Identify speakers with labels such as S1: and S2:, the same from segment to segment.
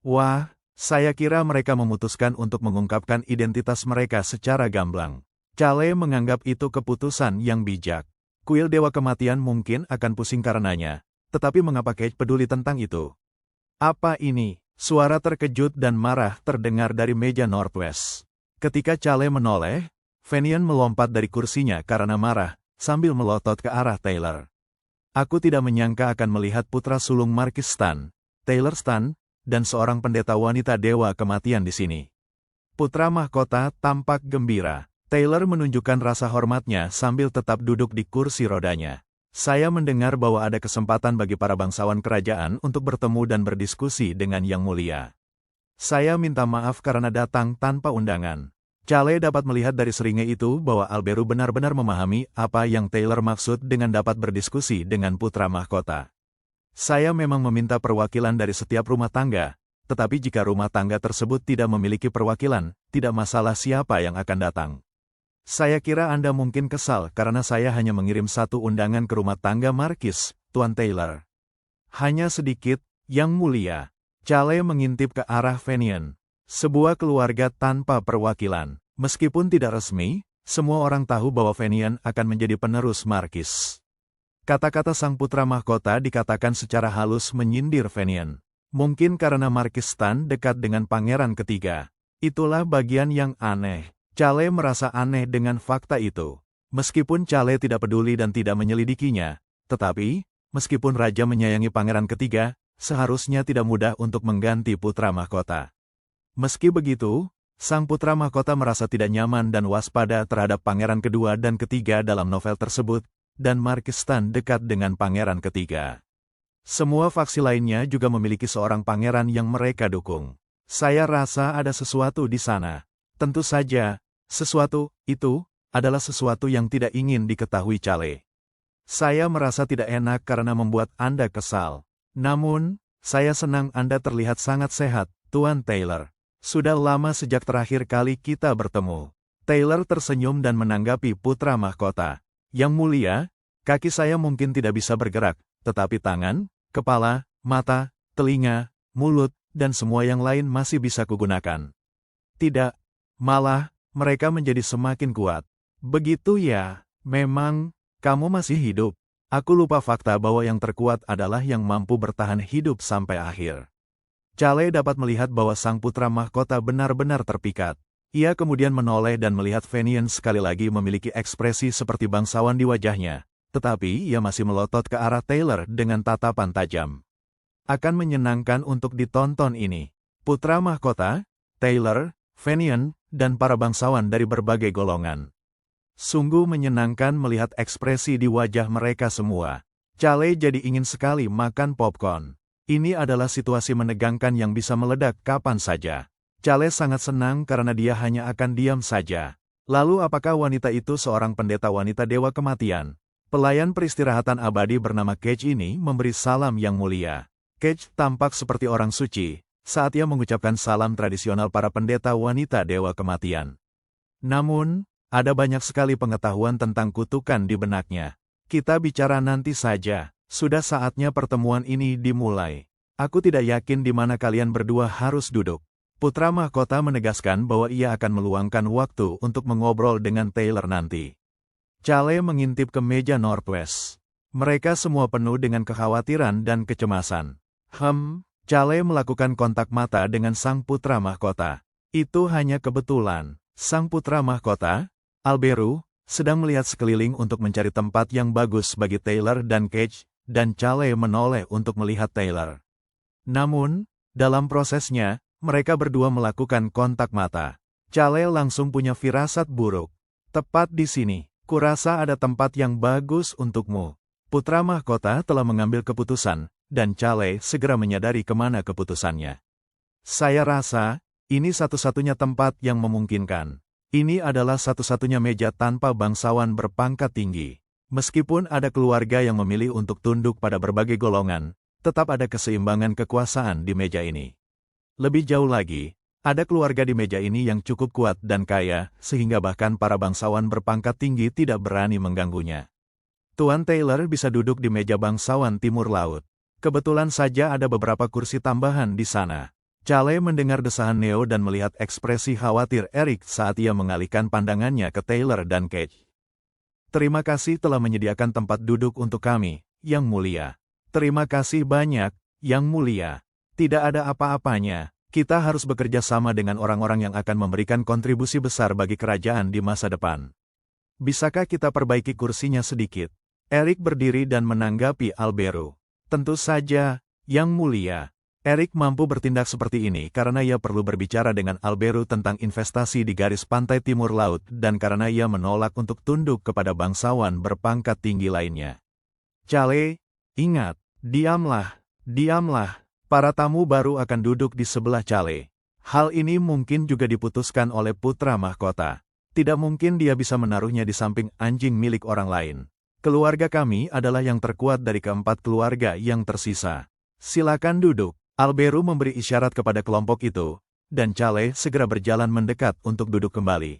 S1: Wah, saya kira mereka memutuskan untuk mengungkapkan identitas mereka secara gamblang. Chale menganggap itu keputusan yang bijak. Kuil Dewa Kematian mungkin akan pusing karenanya, tetapi mengapa Cage peduli tentang itu? Apa ini? Suara terkejut dan marah terdengar dari meja Northwest. Ketika Chale menoleh, Fenian melompat dari kursinya karena marah, sambil melotot ke arah Taylor. Aku tidak menyangka akan melihat putra sulung Marquis Stan, Taylor Stan, dan seorang pendeta wanita Dewa Kematian di sini. Putra mahkota tampak gembira. Taylor menunjukkan rasa hormatnya sambil tetap duduk di kursi rodanya. Saya mendengar bahwa ada kesempatan bagi para bangsawan kerajaan untuk bertemu dan berdiskusi dengan Yang Mulia. Saya minta maaf karena datang tanpa undangan. Chale dapat melihat dari seringai itu bahwa Alberu benar-benar memahami apa yang Taylor maksud dengan dapat berdiskusi dengan putra mahkota. Saya memang meminta perwakilan dari setiap rumah tangga, tetapi jika rumah tangga tersebut tidak memiliki perwakilan, tidak masalah siapa yang akan datang. Saya kira Anda mungkin kesal karena saya hanya mengirim satu undangan ke rumah tangga Marquis, Tuan Taylor. Hanya sedikit, Yang Mulia. Chale mengintip ke arah Fenian. Sebuah keluarga tanpa perwakilan. Meskipun tidak resmi, semua orang tahu bahwa Fenian akan menjadi penerus Marquis. Kata-kata sang putra mahkota dikatakan secara halus menyindir Fenian. Mungkin karena Marquis Stan dekat dengan pangeran ketiga. Itulah bagian yang aneh. Chale merasa aneh dengan fakta itu. Meskipun Chale tidak peduli dan tidak menyelidikinya, tetapi, meskipun raja menyayangi pangeran ketiga, seharusnya tidak mudah untuk mengganti putra mahkota. Meski begitu, sang putra mahkota merasa tidak nyaman dan waspada terhadap pangeran kedua dan ketiga dalam novel tersebut, dan Marquis Stan dekat dengan pangeran ketiga. Semua faksi lainnya juga memiliki seorang pangeran yang mereka dukung. Saya rasa ada sesuatu di sana. Tentu saja, sesuatu itu adalah sesuatu yang tidak ingin diketahui Chale. Saya merasa tidak enak karena membuat Anda kesal. Namun, saya senang Anda terlihat sangat sehat, Tuan Taylor. Sudah lama sejak terakhir kali kita bertemu. Taylor tersenyum dan menanggapi putra mahkota. Yang Mulia, kaki saya mungkin tidak bisa bergerak, tetapi tangan, kepala, mata, telinga, mulut, dan semua yang lain masih bisa kugunakan. Tidak, malah, mereka menjadi semakin kuat. Begitu ya, memang, kamu masih hidup. Aku lupa fakta bahwa yang terkuat adalah yang mampu bertahan hidup sampai akhir. Chale dapat melihat bahwa sang putra mahkota benar-benar terpikat. Ia kemudian menoleh dan melihat Fenian sekali lagi memiliki ekspresi seperti bangsawan di wajahnya, tetapi ia masih melotot ke arah Taylor dengan tatapan tajam. Akan menyenangkan untuk ditonton ini. Putra mahkota, Taylor, Fenian, dan para bangsawan dari berbagai golongan. Sungguh menyenangkan melihat ekspresi di wajah mereka semua. Chale jadi ingin sekali makan popcorn. Ini adalah situasi menegangkan yang bisa meledak kapan saja. Chale sangat senang karena dia hanya akan diam saja. Lalu apakah wanita itu seorang pendeta wanita Dewa Kematian? Pelayan peristirahatan abadi bernama Cage ini memberi salam yang mulia. Cage tampak seperti orang suci saat ia mengucapkan salam tradisional para pendeta wanita Dewa Kematian. Namun, ada banyak sekali pengetahuan tentang kutukan di benaknya. Kita bicara nanti saja, sudah saatnya pertemuan ini dimulai. Aku tidak yakin di mana kalian berdua harus duduk. Putra mahkota menegaskan bahwa ia akan meluangkan waktu untuk mengobrol dengan Taylor nanti. Chale mengintip ke meja Northwest. Mereka semua penuh dengan kekhawatiran dan kecemasan. Chale melakukan kontak mata dengan sang putra mahkota. Itu hanya kebetulan. Sang putra mahkota, Alberu, sedang melihat sekeliling untuk mencari tempat yang bagus bagi Taylor dan Cage, dan Chale menoleh untuk melihat Taylor. Namun, dalam prosesnya, mereka berdua melakukan kontak mata. Chale langsung punya firasat buruk. Tepat di sini, kurasa ada tempat yang bagus untukmu. Putra mahkota telah mengambil keputusan, dan Chale segera menyadari kemana keputusannya. Saya rasa, ini satu-satunya tempat yang memungkinkan. Ini adalah satu-satunya meja tanpa bangsawan berpangkat tinggi. Meskipun ada keluarga yang memilih untuk tunduk pada berbagai golongan, tetap ada keseimbangan kekuasaan di meja ini. Lebih jauh lagi, ada keluarga di meja ini yang cukup kuat dan kaya, sehingga bahkan para bangsawan berpangkat tinggi tidak berani mengganggunya. Tuan Taylor bisa duduk di meja bangsawan Timur Laut. Kebetulan saja ada beberapa kursi tambahan di sana. Chale mendengar desahan Neo dan melihat ekspresi khawatir Eric saat ia mengalihkan pandangannya ke Taylor dan Cage. Terima kasih telah menyediakan tempat duduk untuk kami, Yang Mulia. Terima kasih banyak, Yang Mulia. Tidak ada apa-apanya. Kita harus bekerja sama dengan orang-orang yang akan memberikan kontribusi besar bagi kerajaan di masa depan. Bisakah kita perbaiki kursinya sedikit? Eric berdiri dan menanggapi Albero. Tentu saja, Yang Mulia. Eric mampu bertindak seperti ini karena ia perlu berbicara dengan Albero tentang investasi di garis pantai timur laut dan karena ia menolak untuk tunduk kepada bangsawan berpangkat tinggi lainnya. Chale, ingat, diamlah, diamlah. Para tamu baru akan duduk di sebelah Chale. Hal ini mungkin juga diputuskan oleh putra mahkota. Tidak mungkin dia bisa menaruhnya di samping anjing milik orang lain. Keluarga kami adalah yang terkuat dari keempat keluarga yang tersisa. Silakan duduk. Albero memberi isyarat kepada kelompok itu, dan Chale segera berjalan mendekat untuk duduk kembali.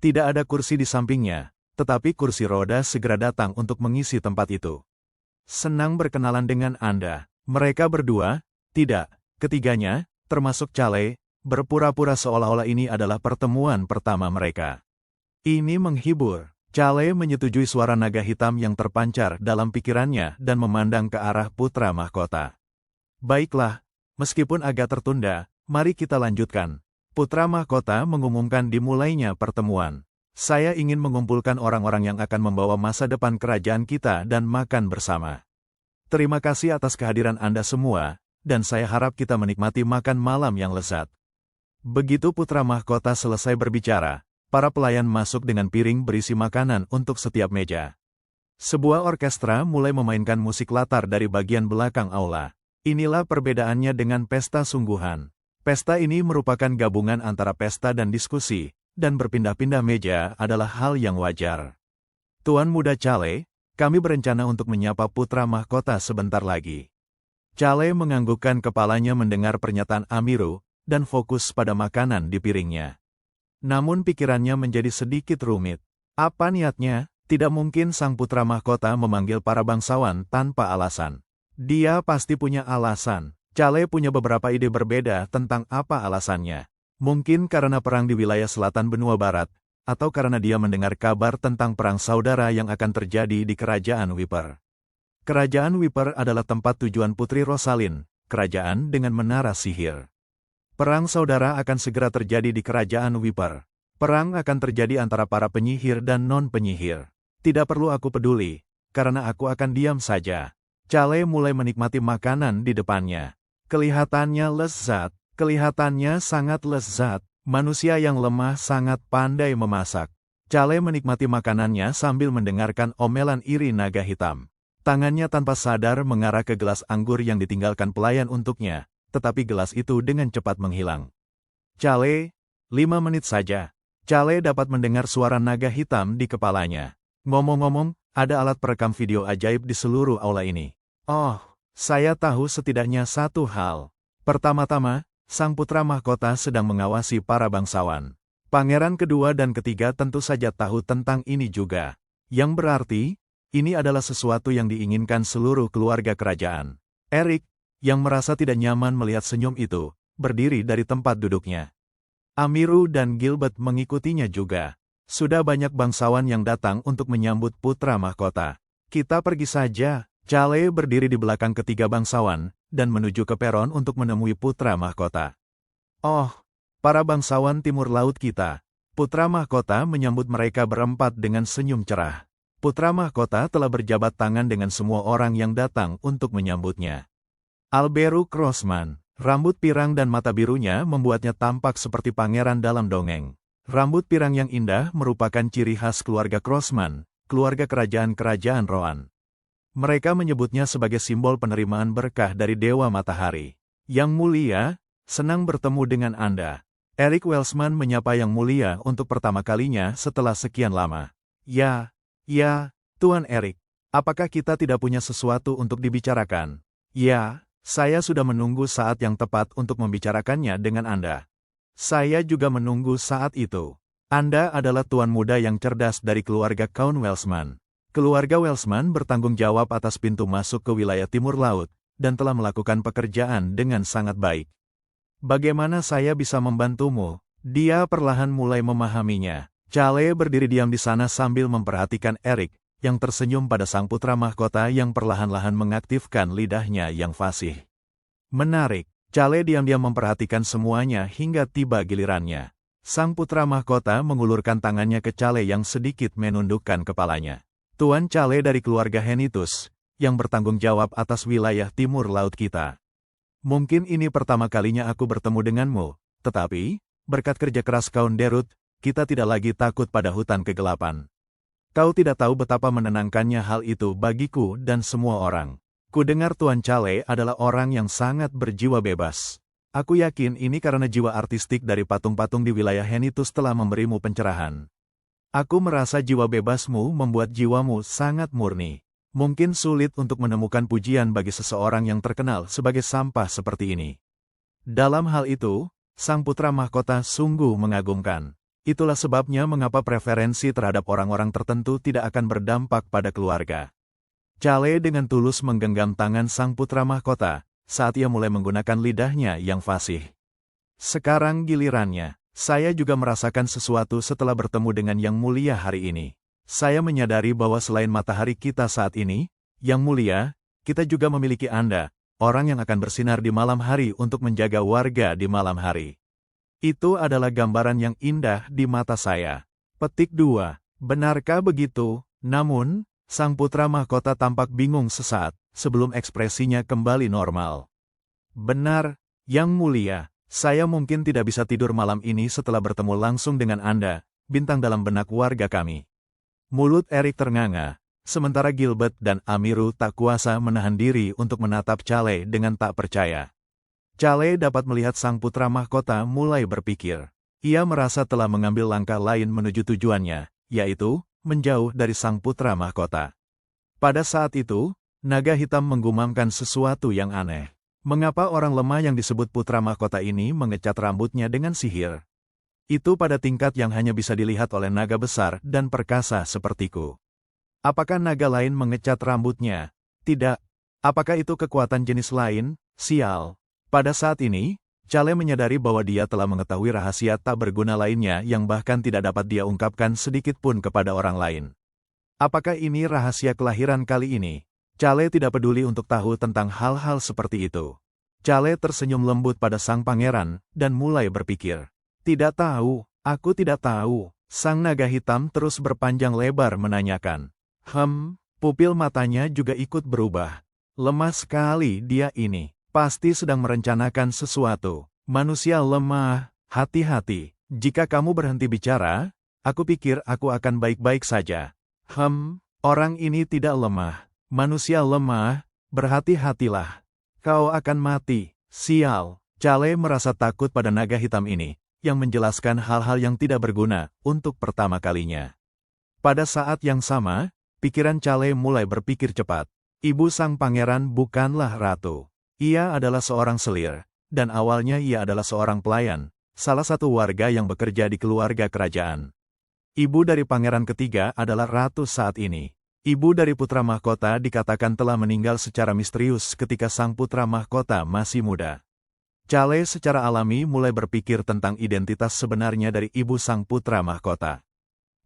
S1: Tidak ada kursi di sampingnya, tetapi kursi roda segera datang untuk mengisi tempat itu. Senang berkenalan dengan Anda. Mereka berdua, tidak, ketiganya, termasuk Chale, berpura-pura seolah-olah ini adalah pertemuan pertama mereka. Ini menghibur. Chale menyetujui suara naga hitam yang terpancar dalam pikirannya dan memandang ke arah putra mahkota. Baiklah, meskipun agak tertunda, mari kita lanjutkan. Putra mahkota mengumumkan dimulainya pertemuan. Saya ingin mengumpulkan orang-orang yang akan membawa masa depan kerajaan kita dan makan bersama. Terima kasih atas kehadiran Anda semua, dan saya harap kita menikmati makan malam yang lezat. Begitu putra mahkota selesai berbicara, para pelayan masuk dengan piring berisi makanan untuk setiap meja. Sebuah orkestra mulai memainkan musik latar dari bagian belakang aula. Inilah perbedaannya dengan pesta sungguhan. Pesta ini merupakan gabungan antara pesta dan diskusi, dan berpindah-pindah meja adalah hal yang wajar. Tuan Muda Chale, kami berencana untuk menyapa putra mahkota sebentar lagi. Chale menganggukkan kepalanya mendengar pernyataan Amiru, dan fokus pada makanan di piringnya. Namun pikirannya menjadi sedikit rumit. Apa niatnya? Tidak mungkin sang putra mahkota memanggil para bangsawan tanpa alasan. Dia pasti punya alasan. Chale punya beberapa ide berbeda tentang apa alasannya. Mungkin karena perang di wilayah selatan benua barat, atau karena dia mendengar kabar tentang perang saudara yang akan terjadi di kerajaan Wiper. Kerajaan Wiper adalah tempat tujuan Putri Rosalind, kerajaan dengan menara sihir. Perang saudara akan segera terjadi di kerajaan Wiper. Perang akan terjadi antara para penyihir dan non-penyihir. Tidak perlu aku peduli, karena aku akan diam saja. Chale mulai menikmati makanan di depannya. Kelihatannya lezat, kelihatannya sangat lezat. Manusia yang lemah sangat pandai memasak. Chale menikmati makanannya sambil mendengarkan omelan iri naga hitam. Tangannya tanpa sadar mengarah ke gelas anggur yang ditinggalkan pelayan untuknya, tetapi gelas itu dengan cepat menghilang. Chale, 5 menit saja. Chale dapat mendengar suara naga hitam di kepalanya. Ngomong-ngomong, ada alat perekam video ajaib di seluruh aula ini. Oh, saya tahu setidaknya satu hal. Pertama-tama, sang putra mahkota sedang mengawasi para bangsawan. Pangeran kedua dan ketiga tentu saja tahu tentang ini juga. Yang berarti, ini adalah sesuatu yang diinginkan seluruh keluarga kerajaan. Eric, yang merasa tidak nyaman melihat senyum itu, berdiri dari tempat duduknya. Amiru dan Gilbert mengikutinya juga. Sudah banyak bangsawan yang datang untuk menyambut putra mahkota. Kita pergi saja. Chale berdiri di belakang ketiga bangsawan, dan menuju ke peron untuk menemui putra mahkota. Oh, para bangsawan timur laut kita. Putra mahkota menyambut mereka berempat dengan senyum cerah. Putra mahkota telah berjabat tangan dengan semua orang yang datang untuk menyambutnya. Albero Crossman, rambut pirang dan mata birunya membuatnya tampak seperti pangeran dalam dongeng. Rambut pirang yang indah merupakan ciri khas keluarga Crossman, keluarga kerajaan-kerajaan Rohan. Mereka menyebutnya sebagai simbol penerimaan berkah dari Dewa Matahari. Yang Mulia, senang bertemu dengan Anda. Eric Welsman menyapa Yang Mulia untuk pertama kalinya setelah sekian lama. Ya, Tuan Eric. Apakah kita tidak punya sesuatu untuk dibicarakan? Ya, saya sudah menunggu saat yang tepat untuk membicarakannya dengan Anda. Saya juga menunggu saat itu. Anda adalah tuan muda yang cerdas dari keluarga Count Welsman. Keluarga Welsman bertanggung jawab atas pintu masuk ke wilayah timur laut, dan telah melakukan pekerjaan dengan sangat baik. Bagaimana saya bisa membantumu? Dia perlahan mulai memahaminya. Chale berdiri diam di sana sambil memperhatikan Erik, yang tersenyum pada sang putra mahkota yang perlahan-lahan mengaktifkan lidahnya yang fasih. Menarik, Chale diam-diam memperhatikan semuanya hingga tiba gilirannya. Sang putra mahkota mengulurkan tangannya ke Chale yang sedikit menundukkan kepalanya. Tuan Chale dari keluarga Henitus, yang bertanggung jawab atas wilayah timur laut kita. Mungkin ini pertama kalinya aku bertemu denganmu, tetapi, berkat kerja keras Kaun Derut, kita tidak lagi takut pada hutan kegelapan. Kau tidak tahu betapa menenangkannya hal itu bagiku dan semua orang. Ku dengar Tuan Chale adalah orang yang sangat berjiwa bebas. Aku yakin ini karena jiwa artistik dari patung-patung di wilayah Henitus telah memberimu pencerahan. Aku merasa jiwa bebasmu membuat jiwamu sangat murni. Mungkin sulit untuk menemukan pujian bagi seseorang yang terkenal sebagai sampah seperti ini. Dalam hal itu, sang putra mahkota sungguh mengagumkan. Itulah sebabnya mengapa preferensi terhadap orang-orang tertentu tidak akan berdampak pada keluarga. Chale dengan tulus menggenggam tangan sang putra mahkota, saat ia mulai menggunakan lidahnya yang fasih. Sekarang gilirannya, saya juga merasakan sesuatu setelah bertemu dengan Yang Mulia hari ini. Saya menyadari bahwa selain matahari kita saat ini, Yang Mulia, kita juga memiliki Anda, orang yang akan bersinar di malam hari untuk menjaga warga di malam hari. Itu adalah gambaran yang indah di mata saya. Petik 2. Benarkah begitu? Namun, sang putra mahkota tampak bingung sesaat, sebelum ekspresinya kembali normal. Benar, Yang Mulia, saya mungkin tidak bisa tidur malam ini setelah bertemu langsung dengan Anda, bintang dalam benak warga kami. Mulut Erik ternganga, sementara Gilbert dan Amiru tak kuasa menahan diri untuk menatap Chale dengan tak percaya. Chale dapat melihat sang putra mahkota mulai berpikir. Ia merasa telah mengambil langkah lain menuju tujuannya, yaitu menjauh dari sang putra mahkota. Pada saat itu, naga hitam menggumamkan sesuatu yang aneh. Mengapa orang lemah yang disebut putra mahkota ini mengecat rambutnya dengan sihir? Itu pada tingkat yang hanya bisa dilihat oleh naga besar dan perkasa sepertiku. Apakah naga lain mengecat rambutnya? Tidak. Apakah itu kekuatan jenis lain? Sial. Pada saat ini, Chale menyadari bahwa dia telah mengetahui rahasia tak berguna lainnya yang bahkan tidak dapat dia ungkapkan sedikit pun kepada orang lain. Apakah ini rahasia kelahiran kali ini? Chale tidak peduli untuk tahu tentang hal-hal seperti itu. Chale tersenyum lembut pada sang pangeran dan mulai berpikir. Tidak tahu, aku tidak tahu. Sang naga hitam terus berpanjang lebar menanyakan. Pupil matanya juga ikut berubah. Lemah sekali dia ini. Pasti sedang merencanakan sesuatu. Manusia lemah, hati-hati. Jika kamu berhenti bicara, aku pikir aku akan baik-baik saja. Orang ini tidak lemah. Manusia lemah, berhati-hatilah. Kau akan mati. Sial. Chale merasa takut pada naga hitam ini, yang menjelaskan hal-hal yang tidak berguna untuk pertama kalinya. Pada saat yang sama, pikiran Chale mulai berpikir cepat. Ibu sang pangeran bukanlah ratu. Ia adalah seorang selir, dan awalnya ia adalah seorang pelayan, salah satu warga yang bekerja di keluarga kerajaan. Ibu dari pangeran ketiga adalah ratu saat ini. Ibu dari putra mahkota dikatakan telah meninggal secara misterius ketika sang putra mahkota masih muda. Chale secara alami mulai berpikir tentang identitas sebenarnya dari ibu sang putra mahkota.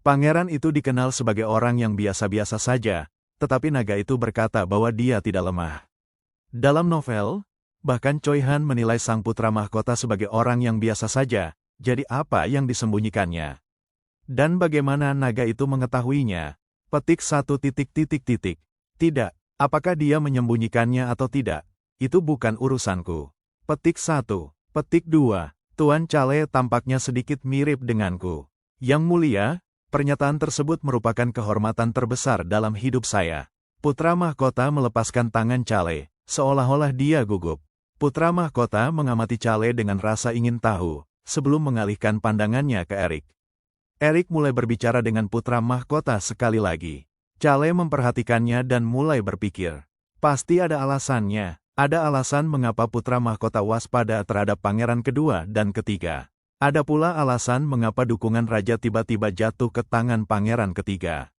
S1: Pangeran itu dikenal sebagai orang yang biasa-biasa saja, tetapi naga itu berkata bahwa dia tidak lemah. Dalam novel, bahkan Choi Han menilai sang putra mahkota sebagai orang yang biasa saja, jadi apa yang disembunyikannya? Dan bagaimana naga itu mengetahuinya? Petik 1. Tidak, apakah dia menyembunyikannya atau tidak, itu bukan urusanku. Petik 1. Petik 2. Tuan Chale tampaknya sedikit mirip denganku. Yang Mulia, pernyataan tersebut merupakan kehormatan terbesar dalam hidup saya. Putra mahkota melepaskan tangan Chale, seolah-olah dia gugup. Putra mahkota mengamati Chale dengan rasa ingin tahu, sebelum mengalihkan pandangannya ke Erik. Erik mulai berbicara dengan putra mahkota sekali lagi. Chale memperhatikannya dan mulai berpikir. Pasti ada alasannya. Ada alasan mengapa putra mahkota waspada terhadap pangeran kedua dan ketiga. Ada pula alasan mengapa dukungan raja tiba-tiba jatuh ke tangan pangeran ketiga.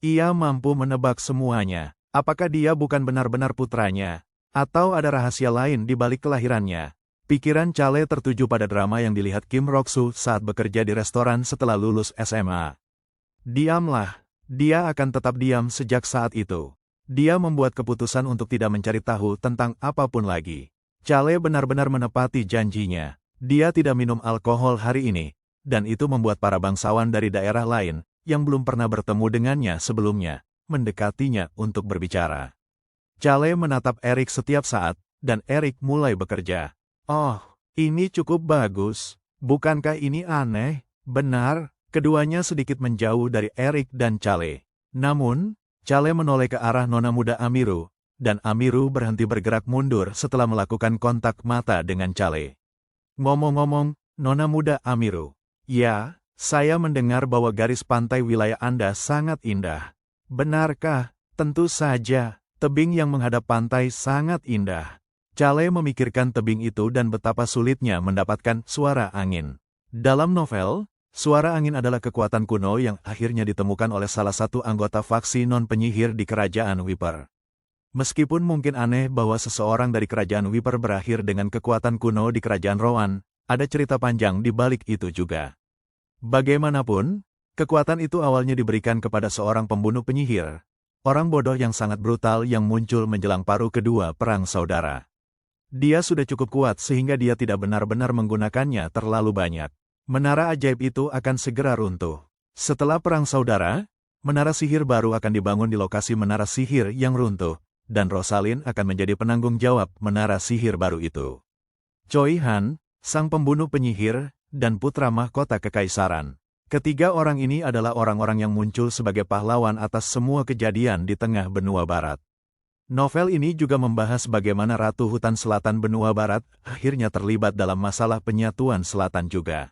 S1: Ia mampu menebak semuanya. Apakah dia bukan benar-benar putranya? Atau ada rahasia lain di balik kelahirannya? Pikiran Chale tertuju pada drama yang dilihat Kim Rok-soo saat bekerja di restoran setelah lulus SMA. Diamlah, dia akan tetap diam sejak saat itu. Dia membuat keputusan untuk tidak mencari tahu tentang apapun lagi. Chale benar-benar menepati janjinya. Dia tidak minum alkohol hari ini, dan itu membuat para bangsawan dari daerah lain, yang belum pernah bertemu dengannya sebelumnya, mendekatinya untuk berbicara. Chale menatap Eric setiap saat, dan Eric mulai bekerja. Oh, ini cukup bagus. Bukankah ini aneh? Benar, keduanya sedikit menjauh dari Eric dan Chale. Namun, Chale menoleh ke arah nona muda Amiru, dan Amiru berhenti bergerak mundur setelah melakukan kontak mata dengan Chale. Ngomong-ngomong, nona muda Amiru. Ya, saya mendengar bahwa garis pantai wilayah Anda sangat indah. Benarkah? Tentu saja. Tebing yang menghadap pantai sangat indah. Chale memikirkan tebing itu dan betapa sulitnya mendapatkan suara angin. Dalam novel, suara angin adalah kekuatan kuno yang akhirnya ditemukan oleh salah satu anggota faksi non-penyihir di kerajaan Wiper. Meskipun mungkin aneh bahwa seseorang dari kerajaan Wiper berakhir dengan kekuatan kuno di kerajaan Rowan, ada cerita panjang di balik itu juga. Bagaimanapun, kekuatan itu awalnya diberikan kepada seorang pembunuh penyihir. Orang bodoh yang sangat brutal yang muncul menjelang paruh kedua Perang Saudara. Dia sudah cukup kuat sehingga dia tidak benar-benar menggunakannya terlalu banyak. Menara ajaib itu akan segera runtuh. Setelah Perang Saudara, menara sihir baru akan dibangun di lokasi menara sihir yang runtuh, dan Rosalind akan menjadi penanggung jawab menara sihir baru itu. Choi Han, sang pembunuh penyihir, dan putra mahkota kekaisaran. Ketiga orang ini adalah orang-orang yang muncul sebagai pahlawan atas semua kejadian di tengah benua barat. Novel ini juga membahas bagaimana Ratu Hutan Selatan benua barat akhirnya terlibat dalam masalah penyatuan selatan juga.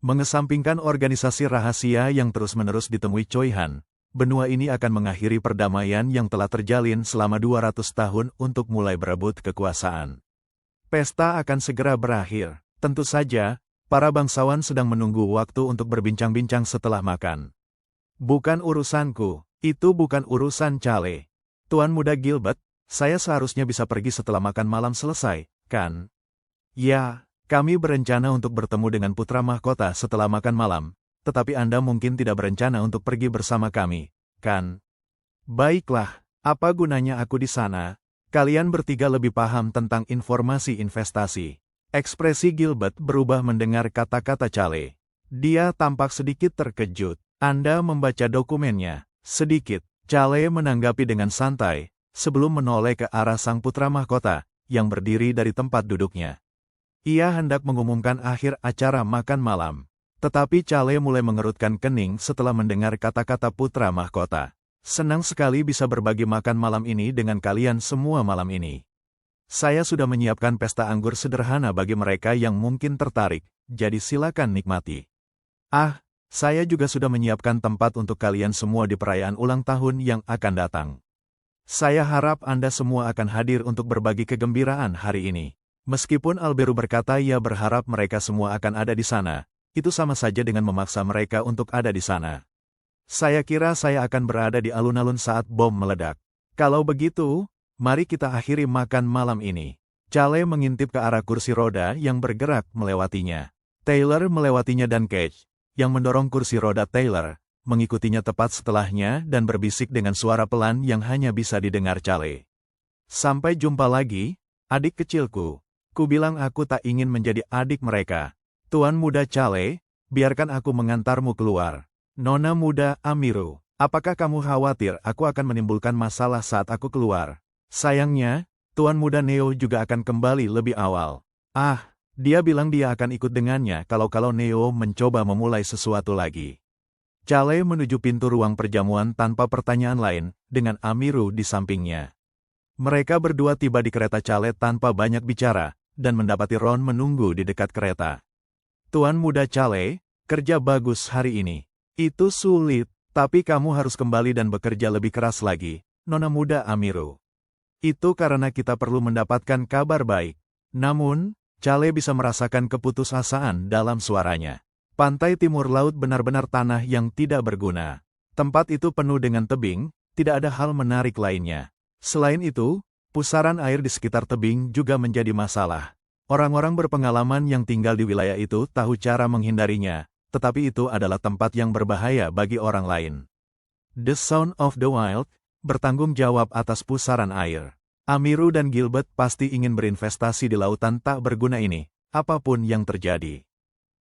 S1: Mengesampingkan organisasi rahasia yang terus-menerus ditemui Choi Han, benua ini akan mengakhiri perdamaian yang telah terjalin selama 200 tahun untuk mulai berebut kekuasaan. Pesta akan segera berakhir, tentu saja. Para bangsawan sedang menunggu waktu untuk berbincang-bincang setelah makan. Bukan urusanku, itu bukan urusan Chale. Tuan Muda Gilbert, saya seharusnya bisa pergi setelah makan malam selesai, kan? Ya, kami berencana untuk bertemu dengan putra mahkota setelah makan malam, tetapi Anda mungkin tidak berencana untuk pergi bersama kami, kan? Baiklah, apa gunanya aku di sana? Kalian bertiga lebih paham tentang informasi investasi. Ekspresi Gilbert berubah mendengar kata-kata Chale. Dia tampak sedikit terkejut. Anda membaca dokumennya. Sedikit. Chale menanggapi dengan santai, sebelum menoleh ke arah sang putra mahkota, yang berdiri dari tempat duduknya. Ia hendak mengumumkan akhir acara makan malam. Tetapi Chale mulai mengerutkan kening setelah mendengar kata-kata putra mahkota. Senang sekali bisa berbagi makan malam ini dengan kalian semua malam ini. Saya sudah menyiapkan pesta anggur sederhana bagi mereka yang mungkin tertarik, jadi silakan nikmati. Ah, saya juga sudah menyiapkan tempat untuk kalian semua di perayaan ulang tahun yang akan datang. Saya harap Anda semua akan hadir untuk berbagi kegembiraan hari ini. Meskipun Alberu berkata ia berharap mereka semua akan ada di sana, itu sama saja dengan memaksa mereka untuk ada di sana. Saya kira saya akan berada di alun-alun saat bom meledak. Kalau begitu, mari kita akhiri makan malam ini. Chale mengintip ke arah kursi roda yang bergerak melewatinya. Taylor melewatinya dan Cage, yang mendorong kursi roda Taylor, mengikutinya tepat setelahnya dan berbisik dengan suara pelan yang hanya bisa didengar Chale. Sampai jumpa lagi, adik kecilku. Ku bilang aku tak ingin menjadi adik mereka. Tuan Muda Chale, biarkan aku mengantarmu keluar. Nona Muda Amiru, apakah kamu khawatir aku akan menimbulkan masalah saat aku keluar? Sayangnya, Tuan Muda Neo juga akan kembali lebih awal. Ah, dia bilang dia akan ikut dengannya kalau Neo mencoba memulai sesuatu lagi. Chale menuju pintu ruang perjamuan tanpa pertanyaan lain, dengan Amiru di sampingnya. Mereka berdua tiba di kereta Chale tanpa banyak bicara, dan mendapati Ron menunggu di dekat kereta. Tuan Muda Chale, kerja bagus hari ini. Itu sulit, tapi kamu harus kembali dan bekerja lebih keras lagi, Nona Muda Amiru. Itu karena kita perlu mendapatkan kabar baik. Namun, Chale bisa merasakan keputusasaan dalam suaranya. Pantai timur laut benar-benar tanah yang tidak berguna. Tempat itu penuh dengan tebing, tidak ada hal menarik lainnya. Selain itu, pusaran air di sekitar tebing juga menjadi masalah. Orang-orang berpengalaman yang tinggal di wilayah itu tahu cara menghindarinya, tetapi itu adalah tempat yang berbahaya bagi orang lain. The Sound of the Wild bertanggung jawab atas pusaran air. Amiru dan Gilbert pasti ingin berinvestasi di lautan tak berguna ini, apapun yang terjadi.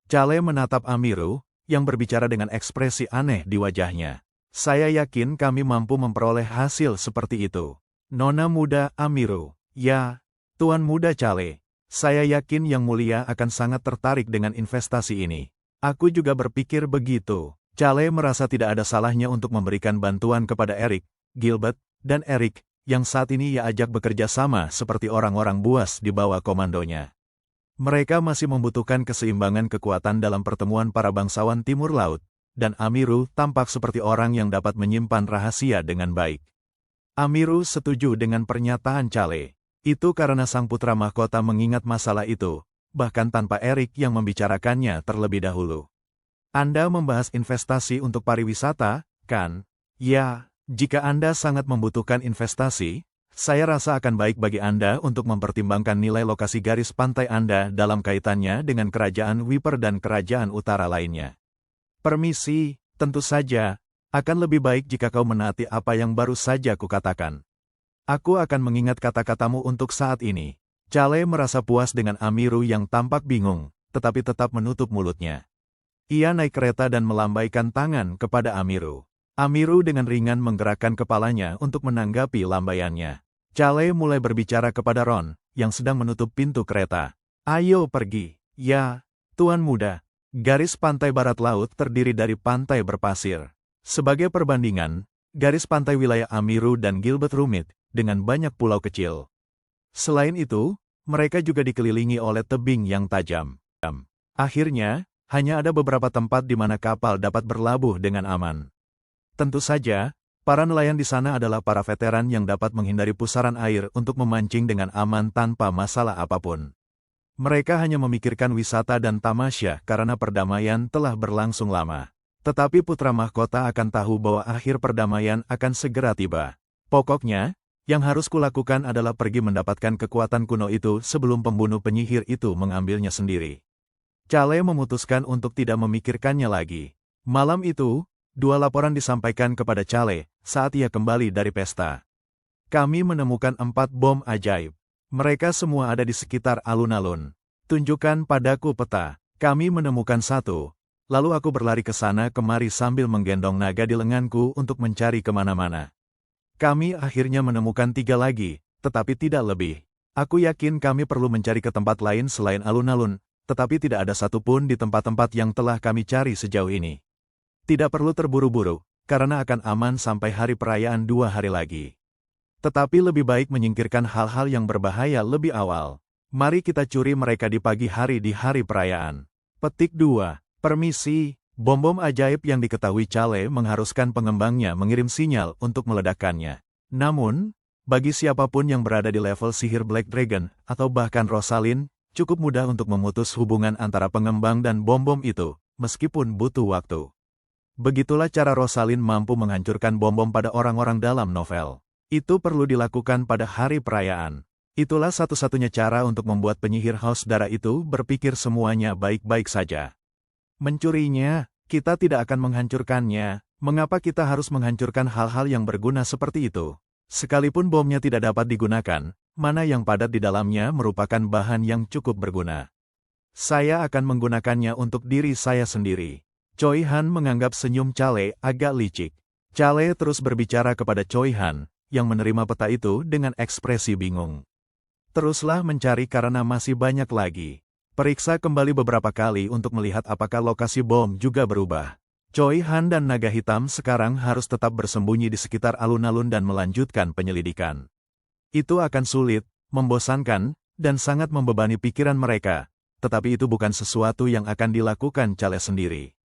S1: Chale menatap Amiru, yang berbicara dengan ekspresi aneh di wajahnya. Saya yakin kami mampu memperoleh hasil seperti itu. Nona muda Amiru. Ya, Tuan muda Chale. Saya yakin Yang Mulia akan sangat tertarik dengan investasi ini. Aku juga berpikir begitu. Chale merasa tidak ada salahnya untuk memberikan bantuan kepada Eric, Gilbert, dan Eric, yang saat ini ia ajak bekerja sama seperti orang-orang buas di bawah komandonya. Mereka masih membutuhkan keseimbangan kekuatan dalam pertemuan para bangsawan Timur Laut, dan Amiru tampak seperti orang yang dapat menyimpan rahasia dengan baik. Amiru setuju dengan pernyataan Chale. Itu karena sang putra mahkota mengingat masalah itu, bahkan tanpa Eric yang membicarakannya terlebih dahulu. Anda membahas investasi untuk pariwisata, kan? Ya, jika Anda sangat membutuhkan investasi, saya rasa akan baik bagi Anda untuk mempertimbangkan nilai lokasi garis pantai Anda dalam kaitannya dengan Kerajaan Whisper dan kerajaan utara lainnya. Permisi, tentu saja, akan lebih baik jika kau menaati apa yang baru saja kukatakan. Aku akan mengingat kata-katamu untuk saat ini. Chale merasa puas dengan Amiru yang tampak bingung, tetapi tetap menutup mulutnya. Ia naik kereta dan melambaikan tangan kepada Amiru. Amiru dengan ringan menggerakkan kepalanya untuk menanggapi lambaiannya. Chale mulai berbicara kepada Ron, yang sedang menutup pintu kereta. Ayo pergi. Ya, Tuan muda. Garis pantai barat laut terdiri dari pantai berpasir. Sebagai perbandingan, garis pantai wilayah Amiru dan Gilbert rumit, dengan banyak pulau kecil. Selain itu, mereka juga dikelilingi oleh tebing yang tajam. Akhirnya, hanya ada beberapa tempat di mana kapal dapat berlabuh dengan aman. Tentu saja, para nelayan di sana adalah para veteran yang dapat menghindari pusaran air untuk memancing dengan aman tanpa masalah apapun. Mereka hanya memikirkan wisata dan tamasya karena perdamaian telah berlangsung lama. Tetapi putra mahkota akan tahu bahwa akhir perdamaian akan segera tiba. Pokoknya, yang harus kulakukan adalah pergi mendapatkan kekuatan kuno itu sebelum pembunuh penyihir itu mengambilnya sendiri. Chale memutuskan untuk tidak memikirkannya lagi. Malam itu, 2 laporan disampaikan kepada Chale saat ia kembali dari pesta. Kami menemukan 4 bom ajaib. Mereka semua ada di sekitar alun-alun. Tunjukkan padaku peta. Kami menemukan 1. Lalu aku berlari ke sana kemari sambil menggendong naga di lenganku untuk mencari kemana-mana. Kami akhirnya menemukan 3 lagi, tetapi tidak lebih. Aku yakin kami perlu mencari ke tempat lain selain alun-alun, tetapi tidak ada satupun di tempat-tempat yang telah kami cari sejauh ini. Tidak perlu terburu-buru, karena akan aman sampai hari perayaan 2 hari lagi. Tetapi lebih baik menyingkirkan hal-hal yang berbahaya lebih awal. Mari kita curi mereka di pagi hari di hari perayaan. Petik 2. Permisi, bom-bom ajaib yang diketahui Chale mengharuskan pengembangnya mengirim sinyal untuk meledakkannya. Namun, bagi siapapun yang berada di level sihir Black Dragon, atau bahkan Rosalind, cukup mudah untuk memutus hubungan antara pengembang dan bom-bom itu, meskipun butuh waktu. Begitulah cara Rosalind mampu menghancurkan bom-bom pada orang-orang dalam novel. Itu perlu dilakukan pada hari perayaan. Itulah satu-satunya cara untuk membuat penyihir haus darah itu berpikir semuanya baik-baik saja. Mencurinya, kita tidak akan menghancurkannya. Mengapa kita harus menghancurkan hal-hal yang berguna seperti itu? Sekalipun bomnya tidak dapat digunakan, mana yang padat di dalamnya merupakan bahan yang cukup berguna. Saya akan menggunakannya untuk diri saya sendiri. Choi Han menganggap senyum Chale agak licik. Chale terus berbicara kepada Choi Han, yang menerima peta itu dengan ekspresi bingung. Teruslah mencari karena masih banyak lagi. Periksa kembali beberapa kali untuk melihat apakah lokasi bom juga berubah. Choi Han dan naga hitam sekarang harus tetap bersembunyi di sekitar alun-alun dan melanjutkan penyelidikan. Itu akan sulit, membosankan, dan sangat membebani pikiran mereka, tetapi itu bukan sesuatu yang akan dilakukan Chale sendiri.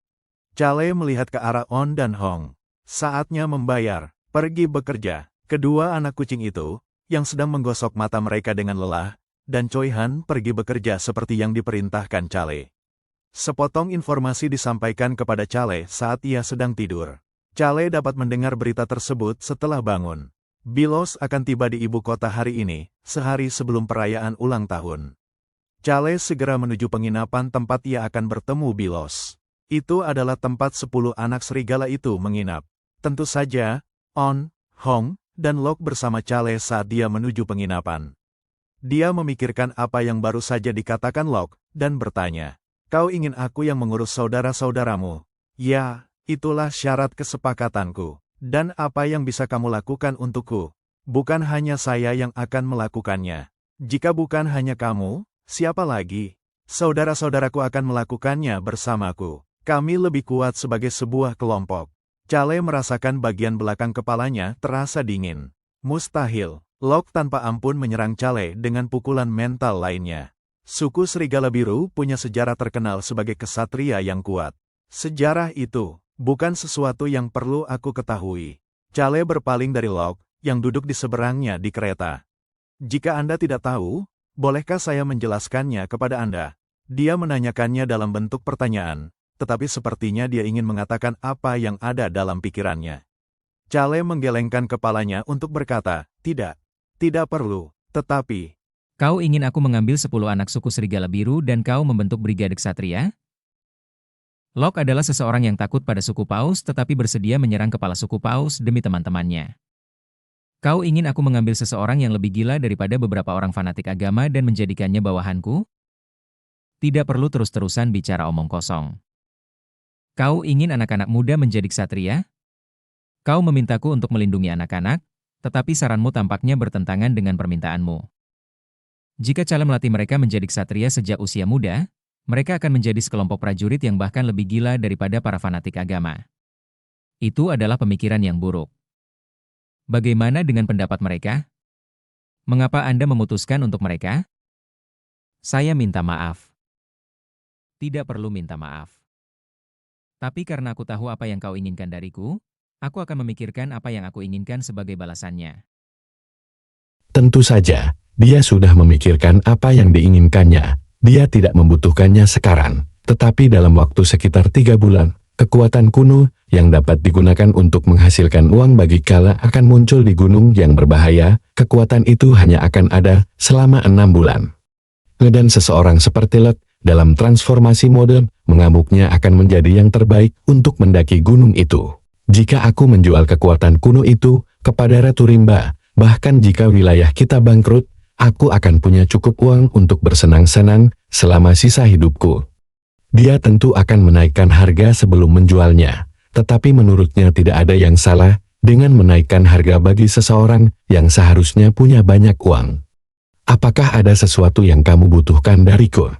S1: Chale melihat ke arah On dan Hong. Saatnya membayar, pergi bekerja. Kedua anak kucing itu, yang sedang menggosok mata mereka dengan lelah, dan Choi Han pergi bekerja seperti yang diperintahkan Chale. Sepotong informasi disampaikan kepada Chale saat ia sedang tidur. Chale dapat mendengar berita tersebut setelah bangun. Bilos akan tiba di ibu kota hari ini, sehari sebelum perayaan ulang tahun. Chale segera menuju penginapan tempat ia akan bertemu Bilos. Itu adalah tempat 10 anak serigala itu menginap. Tentu saja, On, Hong, dan Lok bersama Chale saat dia menuju penginapan. Dia memikirkan apa yang baru saja dikatakan Lok, dan bertanya, "Kau ingin aku yang mengurus saudara-saudaramu?" "Ya, itulah syarat kesepakatanku. Dan apa yang bisa kamu lakukan untukku? Bukan hanya saya yang akan melakukannya. Jika bukan hanya kamu, siapa lagi? Saudara-saudaraku akan melakukannya bersamaku. Kami lebih kuat sebagai sebuah kelompok." Chale merasakan bagian belakang kepalanya terasa dingin. Mustahil. Lok tanpa ampun menyerang Chale dengan pukulan mental lainnya. Suku Serigala Biru punya sejarah terkenal sebagai kesatria yang kuat. Sejarah itu bukan sesuatu yang perlu aku ketahui. Chale berpaling dari Lok, yang duduk di seberangnya di kereta. "Jika Anda tidak tahu, bolehkah saya menjelaskannya kepada Anda?" Dia menanyakannya dalam bentuk pertanyaan, tetapi sepertinya dia ingin mengatakan apa yang ada dalam pikirannya. Chale menggelengkan kepalanya untuk berkata, tidak perlu, tetapi..."
S2: "Kau ingin aku mengambil 10 anak suku Serigala Biru dan kau membentuk Brigade Ksatria?" Lok adalah seseorang yang takut pada suku Paus tetapi bersedia menyerang kepala suku Paus demi teman-temannya. "Kau ingin aku mengambil seseorang yang lebih gila daripada beberapa orang fanatik agama dan menjadikannya bawahanku? Tidak perlu terus-terusan bicara omong kosong. Kau ingin anak-anak muda menjadi ksatria? Kau memintaku untuk melindungi anak-anak, tetapi saranmu tampaknya bertentangan dengan permintaanmu. Jika Chale melatih mereka menjadi ksatria sejak usia muda, mereka akan menjadi sekelompok prajurit yang bahkan lebih gila daripada para fanatik agama. Itu adalah pemikiran yang buruk. Bagaimana dengan pendapat mereka? Mengapa Anda memutuskan untuk mereka?" "Saya minta maaf." "Tidak perlu minta maaf. Tapi karena aku tahu apa yang kau inginkan dariku, aku akan memikirkan apa yang aku inginkan sebagai balasannya."
S3: Tentu saja, dia sudah memikirkan apa yang diinginkannya. Dia tidak membutuhkannya sekarang, tetapi dalam waktu sekitar 3 bulan, kekuatan kuno yang dapat digunakan untuk menghasilkan uang bagi Chale akan muncul di gunung yang berbahaya. Kekuatan itu hanya akan ada selama 6 bulan. Dan seseorang seperti Lok dalam transformasi mode, mengamuknya akan menjadi yang terbaik untuk mendaki gunung itu. Jika aku menjual kekuatan kuno itu kepada Ratu Rimba, bahkan jika wilayah kita bangkrut, aku akan punya cukup uang untuk bersenang-senang selama sisa hidupku. Dia tentu akan menaikkan harga sebelum menjualnya, tetapi menurutnya tidak ada yang salah dengan menaikkan harga bagi seseorang yang seharusnya punya banyak uang. "Apakah ada sesuatu yang kamu butuhkan dariku?"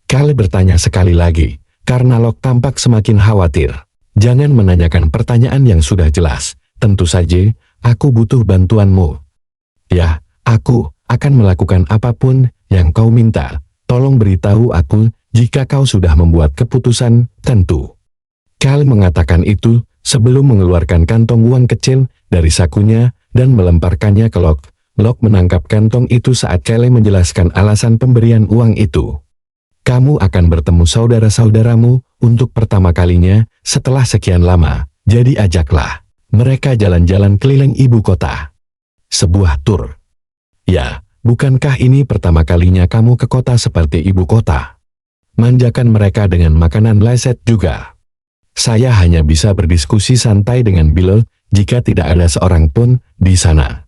S3: Chale bertanya sekali lagi, karena Lok tampak semakin khawatir. "Jangan menanyakan pertanyaan yang sudah jelas. Tentu saja, aku butuh bantuanmu." "Ya, aku akan melakukan apapun yang kau minta. Tolong beritahu aku jika kau sudah membuat keputusan, tentu." Chale mengatakan itu sebelum mengeluarkan kantong uang kecil dari sakunya dan melemparkannya ke Lok. Lok menangkap kantong itu saat Chale menjelaskan alasan pemberian uang itu. "Kamu akan bertemu saudara-saudaramu untuk pertama kalinya setelah sekian lama, jadi ajaklah mereka jalan-jalan keliling ibu kota. Sebuah tur. Ya, bukankah ini pertama kalinya kamu ke kota seperti ibu kota? Manjakan mereka dengan makanan lezat juga. Saya hanya bisa berdiskusi santai dengan Bill jika tidak ada seorang pun di sana.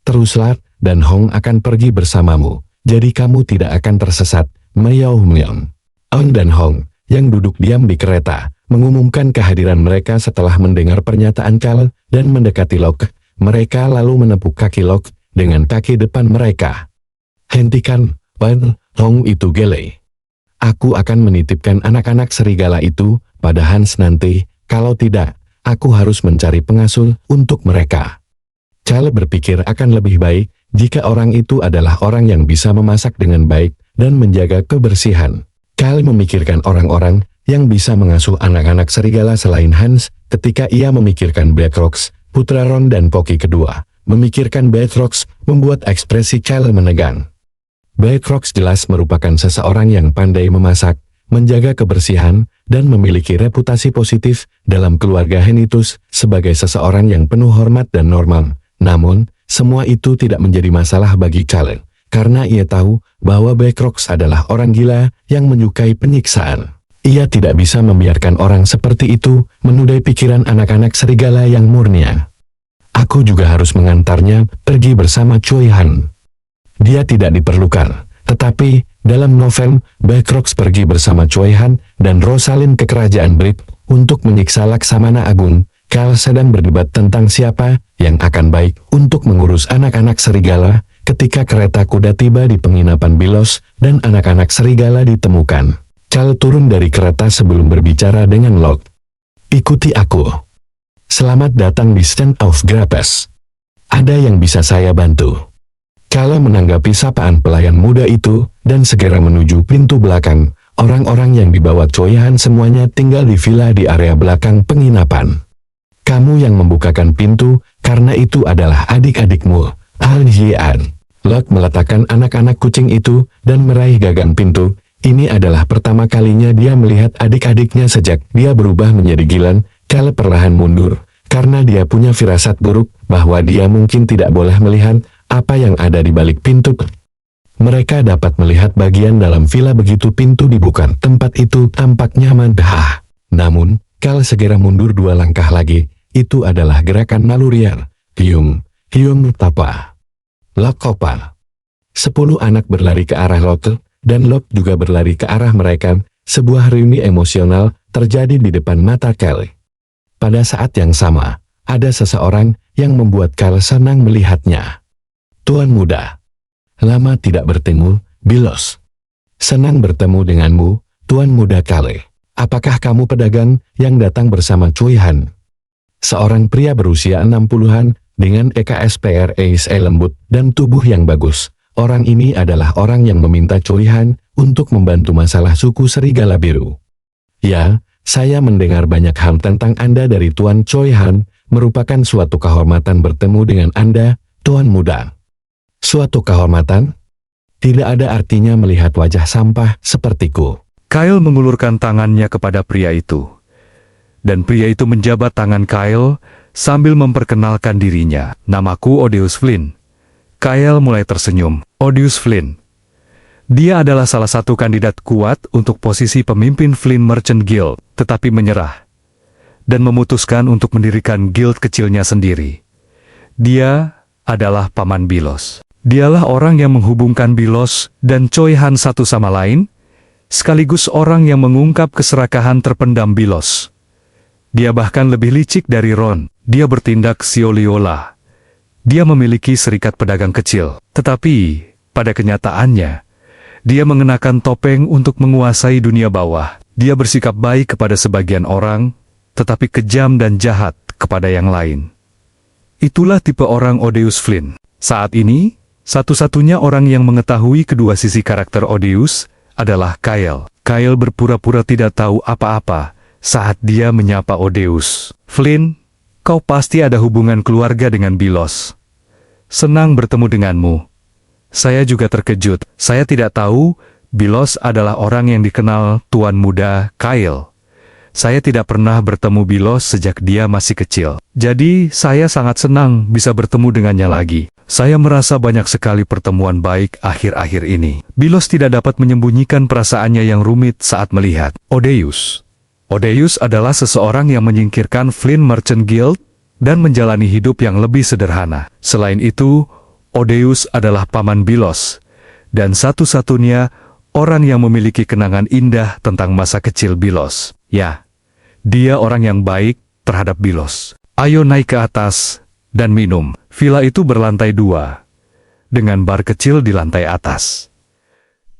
S3: Teruslah, dan Hong akan pergi bersamamu, jadi kamu tidak akan tersesat." Mayau Myong, On dan Hong, yang duduk diam di kereta, mengumumkan kehadiran mereka setelah mendengar pernyataan Chale dan mendekati Lok. Mereka lalu menepuk kaki Lok dengan kaki depan mereka. "Hentikan, Wan Hong itu gele. Aku akan menitipkan anak-anak serigala itu pada Hans nanti, kalau tidak, aku harus mencari pengasuh untuk mereka." Chale berpikir akan lebih baik jika orang itu adalah orang yang bisa memasak dengan baik dan menjaga kebersihan. Chale memikirkan orang-orang yang bisa mengasuh anak-anak serigala selain Hans. Ketika ia memikirkan Batrox, putra Ron dan Poki kedua, memikirkan Batrox membuat ekspresi Chale menegang. Batrox jelas merupakan seseorang yang pandai memasak, menjaga kebersihan, dan memiliki reputasi positif dalam keluarga Henitus sebagai seseorang yang penuh hormat dan normal. Namun, semua itu tidak menjadi masalah bagi Chale. karena ia tahu bahwa Backrox adalah orang gila yang menyukai penyiksaan. Ia tidak bisa membiarkan orang seperti itu menudai pikiran anak-anak serigala yang murnian. Aku juga harus mengantarnya pergi bersama Choi Han. Dia tidak diperlukan, tetapi dalam novel, Backrox pergi bersama Choi Han dan Rosalind ke kerajaan Brit untuk menyiksa Laksamana Agung. Kyle sedang berdebat tentang siapa yang akan baik untuk mengurus anak-anak serigala ketika kereta kuda tiba di penginapan Bilos dan anak-anak serigala ditemukan. Kyle turun dari kereta sebelum berbicara dengan Locke. Ikuti aku. Selamat datang di Stand of Grapes. Ada yang bisa saya bantu? Kyle menanggapi sapaan pelayan muda itu dan segera menuju pintu belakang. Orang-orang yang dibawa Choi Han semuanya tinggal di villa di area belakang penginapan. Kamu yang membukakan pintu, karena itu adalah adik-adikmu, Al-Jian. Locke meletakkan anak-anak kucing itu dan meraih gagang pintu. Ini adalah pertama kalinya dia melihat adik-adiknya sejak dia berubah menjadi Gilan. Kyle perlahan mundur, karena dia punya firasat buruk bahwa dia mungkin tidak boleh melihat apa yang ada di balik pintu. Mereka dapat melihat bagian dalam villa begitu pintu dibuka. Tempat itu tampak nyaman. Namun, Kyle segera mundur 2 langkah lagi. Itu adalah gerakan nalurian. Hyung Tapa. Locke kopal. 10 anak berlari ke arah Locke, dan Locke juga berlari ke arah mereka. Sebuah reuni emosional terjadi di depan mata Kyle. Pada saat yang sama, ada seseorang yang membuat Kyle senang melihatnya. Tuan muda. Lama tidak bertemu, Bilos. Senang bertemu denganmu, Tuan muda Kyle. Apakah kamu pedagang yang datang bersama Choi Han? Seorang pria berusia 60-an dengan EKSPRASE lembut dan tubuh yang bagus. Orang ini adalah orang yang meminta Choi Han untuk membantu masalah suku serigala biru. Ya, saya mendengar banyak hal tentang Anda dari Tuan Choi Han. Merupakan suatu kehormatan bertemu dengan Anda, Tuan muda. Suatu kehormatan? Tidak ada artinya melihat wajah sampah sepertiku.
S4: Kyle mengulurkan tangannya kepada pria itu. Dan pria itu menjabat tangan Kyle sambil memperkenalkan dirinya. Namaku Odeus Flynn. Kyle mulai tersenyum. Odeus Flynn. Dia adalah salah satu kandidat kuat untuk posisi pemimpin Flynn Merchant Guild, tetapi menyerah. Dan memutuskan untuk mendirikan guild kecilnya sendiri. Dia adalah Paman Bilos. Dialah orang yang menghubungkan Bilos dan Choi Han satu sama lain, sekaligus orang yang mengungkap keserakahan terpendam Bilos. Dia bahkan lebih licik dari Ron. Dia bertindak siolliola. Dia memiliki serikat pedagang kecil. Tetapi, pada kenyataannya, dia mengenakan topeng untuk menguasai dunia bawah. Dia bersikap baik kepada sebagian orang, tetapi kejam dan jahat kepada yang lain. Itulah tipe orang Odeus Flynn. Saat ini, satu-satunya orang yang mengetahui kedua sisi karakter Odeus adalah Kyle. Kyle berpura-pura tidak tahu apa-apa saat dia menyapa Odeus. Flynn, kau pasti ada hubungan keluarga dengan Bilos. Senang bertemu denganmu. Saya juga terkejut. Saya tidak tahu Bilos adalah orang yang dikenal Tuan Muda Kyle. Saya tidak pernah bertemu Bilos sejak dia masih kecil. Jadi, saya sangat senang bisa bertemu dengannya lagi. Saya merasa banyak sekali pertemuan baik akhir-akhir ini. Bilos tidak dapat menyembunyikan perasaannya yang rumit saat melihat Odeus. Odeus adalah seseorang yang menyingkirkan Flynn Merchant Guild dan menjalani hidup yang lebih sederhana. Selain itu, Odeus adalah Paman Bilos, dan satu-satunya orang yang memiliki kenangan indah tentang masa kecil Bilos. Ya, dia orang yang baik terhadap Bilos. Ayo naik ke atas dan minum. Villa itu berlantai 2, dengan bar kecil di lantai atas.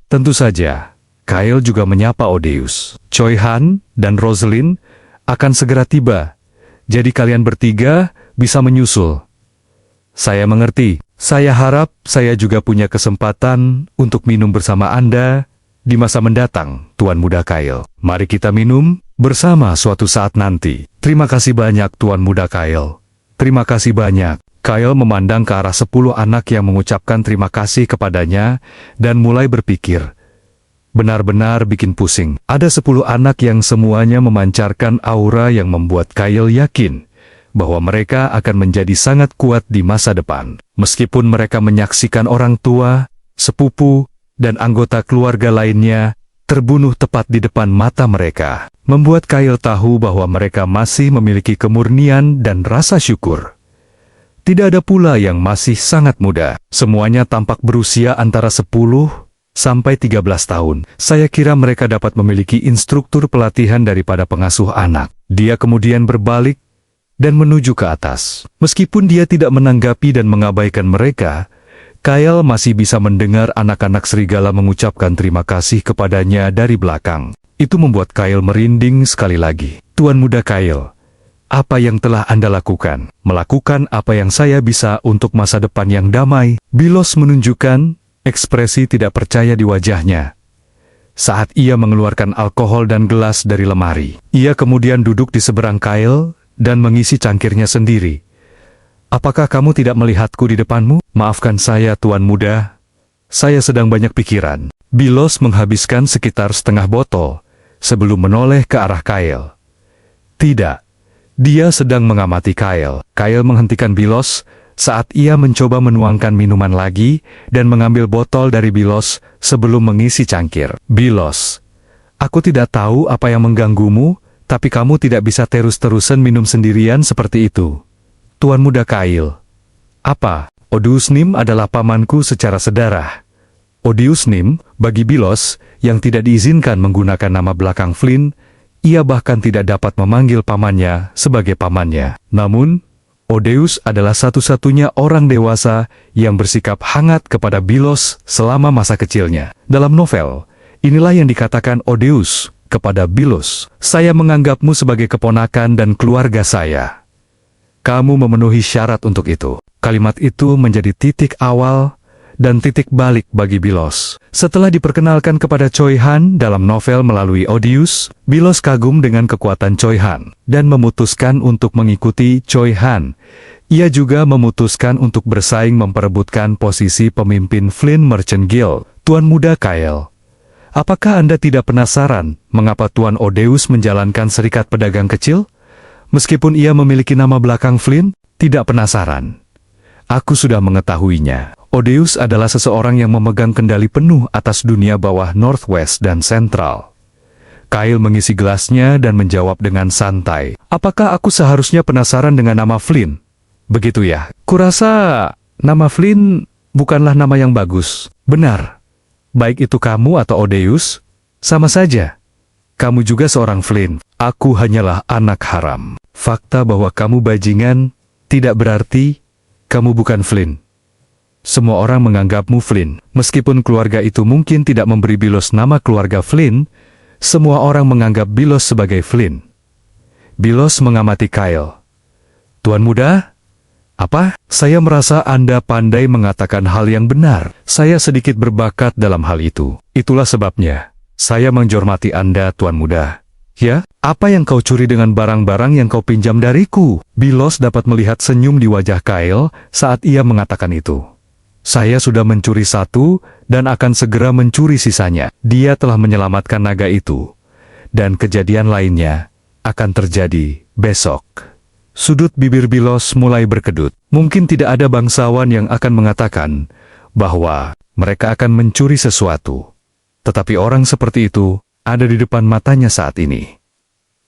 S4: Tentu saja, Kyle juga menyapa Odeus. Choi Han dan Rosalind akan segera tiba, jadi kalian bertiga bisa menyusul. Saya mengerti. Saya harap saya juga punya kesempatan untuk minum bersama Anda di masa mendatang, Tuan Muda Kyle. Mari kita minum bersama suatu saat nanti. Terima kasih banyak, Tuan Muda Kyle. Terima kasih banyak. Kyle memandang ke arah 10 anak yang mengucapkan terima kasih kepadanya dan mulai berpikir. Benar-benar bikin pusing. Ada 10 anak yang semuanya memancarkan aura yang membuat Kyle yakin bahwa mereka akan menjadi sangat kuat di masa depan. Meskipun mereka menyaksikan orang tua sepupu, dan anggota keluarga lainnya terbunuh tepat di depan mata mereka, membuat Kyle tahu bahwa mereka masih memiliki kemurnian dan rasa syukur. Tidak ada pula yang masih sangat muda. Semuanya tampak berusia antara 10 sampai 13 tahun. Saya kira mereka dapat memiliki instruktur pelatihan daripada pengasuh anak. Dia kemudian berbalik dan menuju ke atas. Meskipun dia tidak menanggapi dan mengabaikan mereka, Kyle masih bisa mendengar anak-anak serigala mengucapkan terima kasih kepadanya dari belakang. Itu membuat Kyle merinding sekali lagi. Tuan muda Kyle, apa yang telah Anda lakukan? Melakukan apa yang saya bisa untuk masa depan yang damai. Bilos menunjukkan ekspresi tidak percaya di wajahnya saat ia mengeluarkan alkohol dan gelas dari lemari. Ia kemudian duduk di seberang Kyle dan mengisi cangkirnya sendiri. Apakah kamu tidak melihatku di depanmu? Maafkan saya, Tuan muda. Saya sedang banyak pikiran. Bilos menghabiskan sekitar setengah botol sebelum menoleh ke arah Kyle. Tidak. Dia sedang mengamati Kyle. Kyle menghentikan Bilos saat ia mencoba menuangkan minuman lagi dan mengambil botol dari Bilos sebelum mengisi cangkir. Bilos, aku tidak tahu apa yang mengganggumu, tapi kamu tidak bisa terus-terusan minum sendirian seperti itu. Tuan muda Kyle. Apa? Odeus Nim adalah pamanku secara sedarah. Odeus Nim, bagi Bilos, yang tidak diizinkan menggunakan nama belakang Flynn, ia bahkan tidak dapat memanggil pamannya sebagai pamannya. Namun, Odeus adalah satu-satunya orang dewasa yang bersikap hangat kepada Bilos selama masa kecilnya. Dalam novel, inilah yang dikatakan Odeus kepada Bilos. Saya menganggapmu sebagai keponakan dan keluarga saya. Kamu memenuhi syarat untuk itu. Kalimat itu menjadi titik awal dan titik balik bagi Bilos. Setelah diperkenalkan kepada Choi Han dalam novel melalui Odeus, Bilos kagum dengan kekuatan Choi Han dan memutuskan untuk mengikuti Choi Han. Ia juga memutuskan untuk bersaing memperebutkan posisi pemimpin Flynn Merchant Guild. Tuan muda Kyle, apakah Anda tidak penasaran mengapa Tuan Odeus menjalankan serikat pedagang kecil? Meskipun ia memiliki nama belakang Flynn, tidak penasaran. Aku sudah mengetahuinya. Odeus adalah seseorang yang memegang kendali penuh atas dunia bawah Northwest dan Central. Kyle mengisi gelasnya dan menjawab dengan santai. Apakah aku seharusnya penasaran dengan nama Flynn? Begitu ya? Kurasa nama Flynn bukanlah nama yang bagus. Benar. Baik itu kamu atau Odeus, sama saja. Kamu juga seorang Flynn. Aku hanyalah anak haram. Fakta bahwa kamu bajingan tidak berarti kamu bukan Flynn. Semua orang menganggapmu Flynn. Meskipun keluarga itu mungkin tidak memberi Bilos nama keluarga Flynn, semua orang menganggap Bilos sebagai Flynn. Bilos mengamati Kyle. Tuan muda? Apa? Saya merasa Anda pandai mengatakan hal yang benar. Saya sedikit berbakat dalam hal itu. Itulah sebabnya saya menghormati Anda, Tuan muda. Ya, apa yang kau curi dengan barang-barang yang kau pinjam dariku? Bilos dapat melihat senyum di wajah Kyle saat ia mengatakan itu. Saya sudah mencuri satu dan akan segera mencuri sisanya. Dia telah menyelamatkan naga itu. Dan kejadian lainnya akan terjadi besok. Sudut bibir Bilos mulai berkedut. Mungkin tidak ada bangsawan yang akan mengatakan bahwa mereka akan mencuri sesuatu. Tetapi orang seperti itu ada di depan matanya saat ini.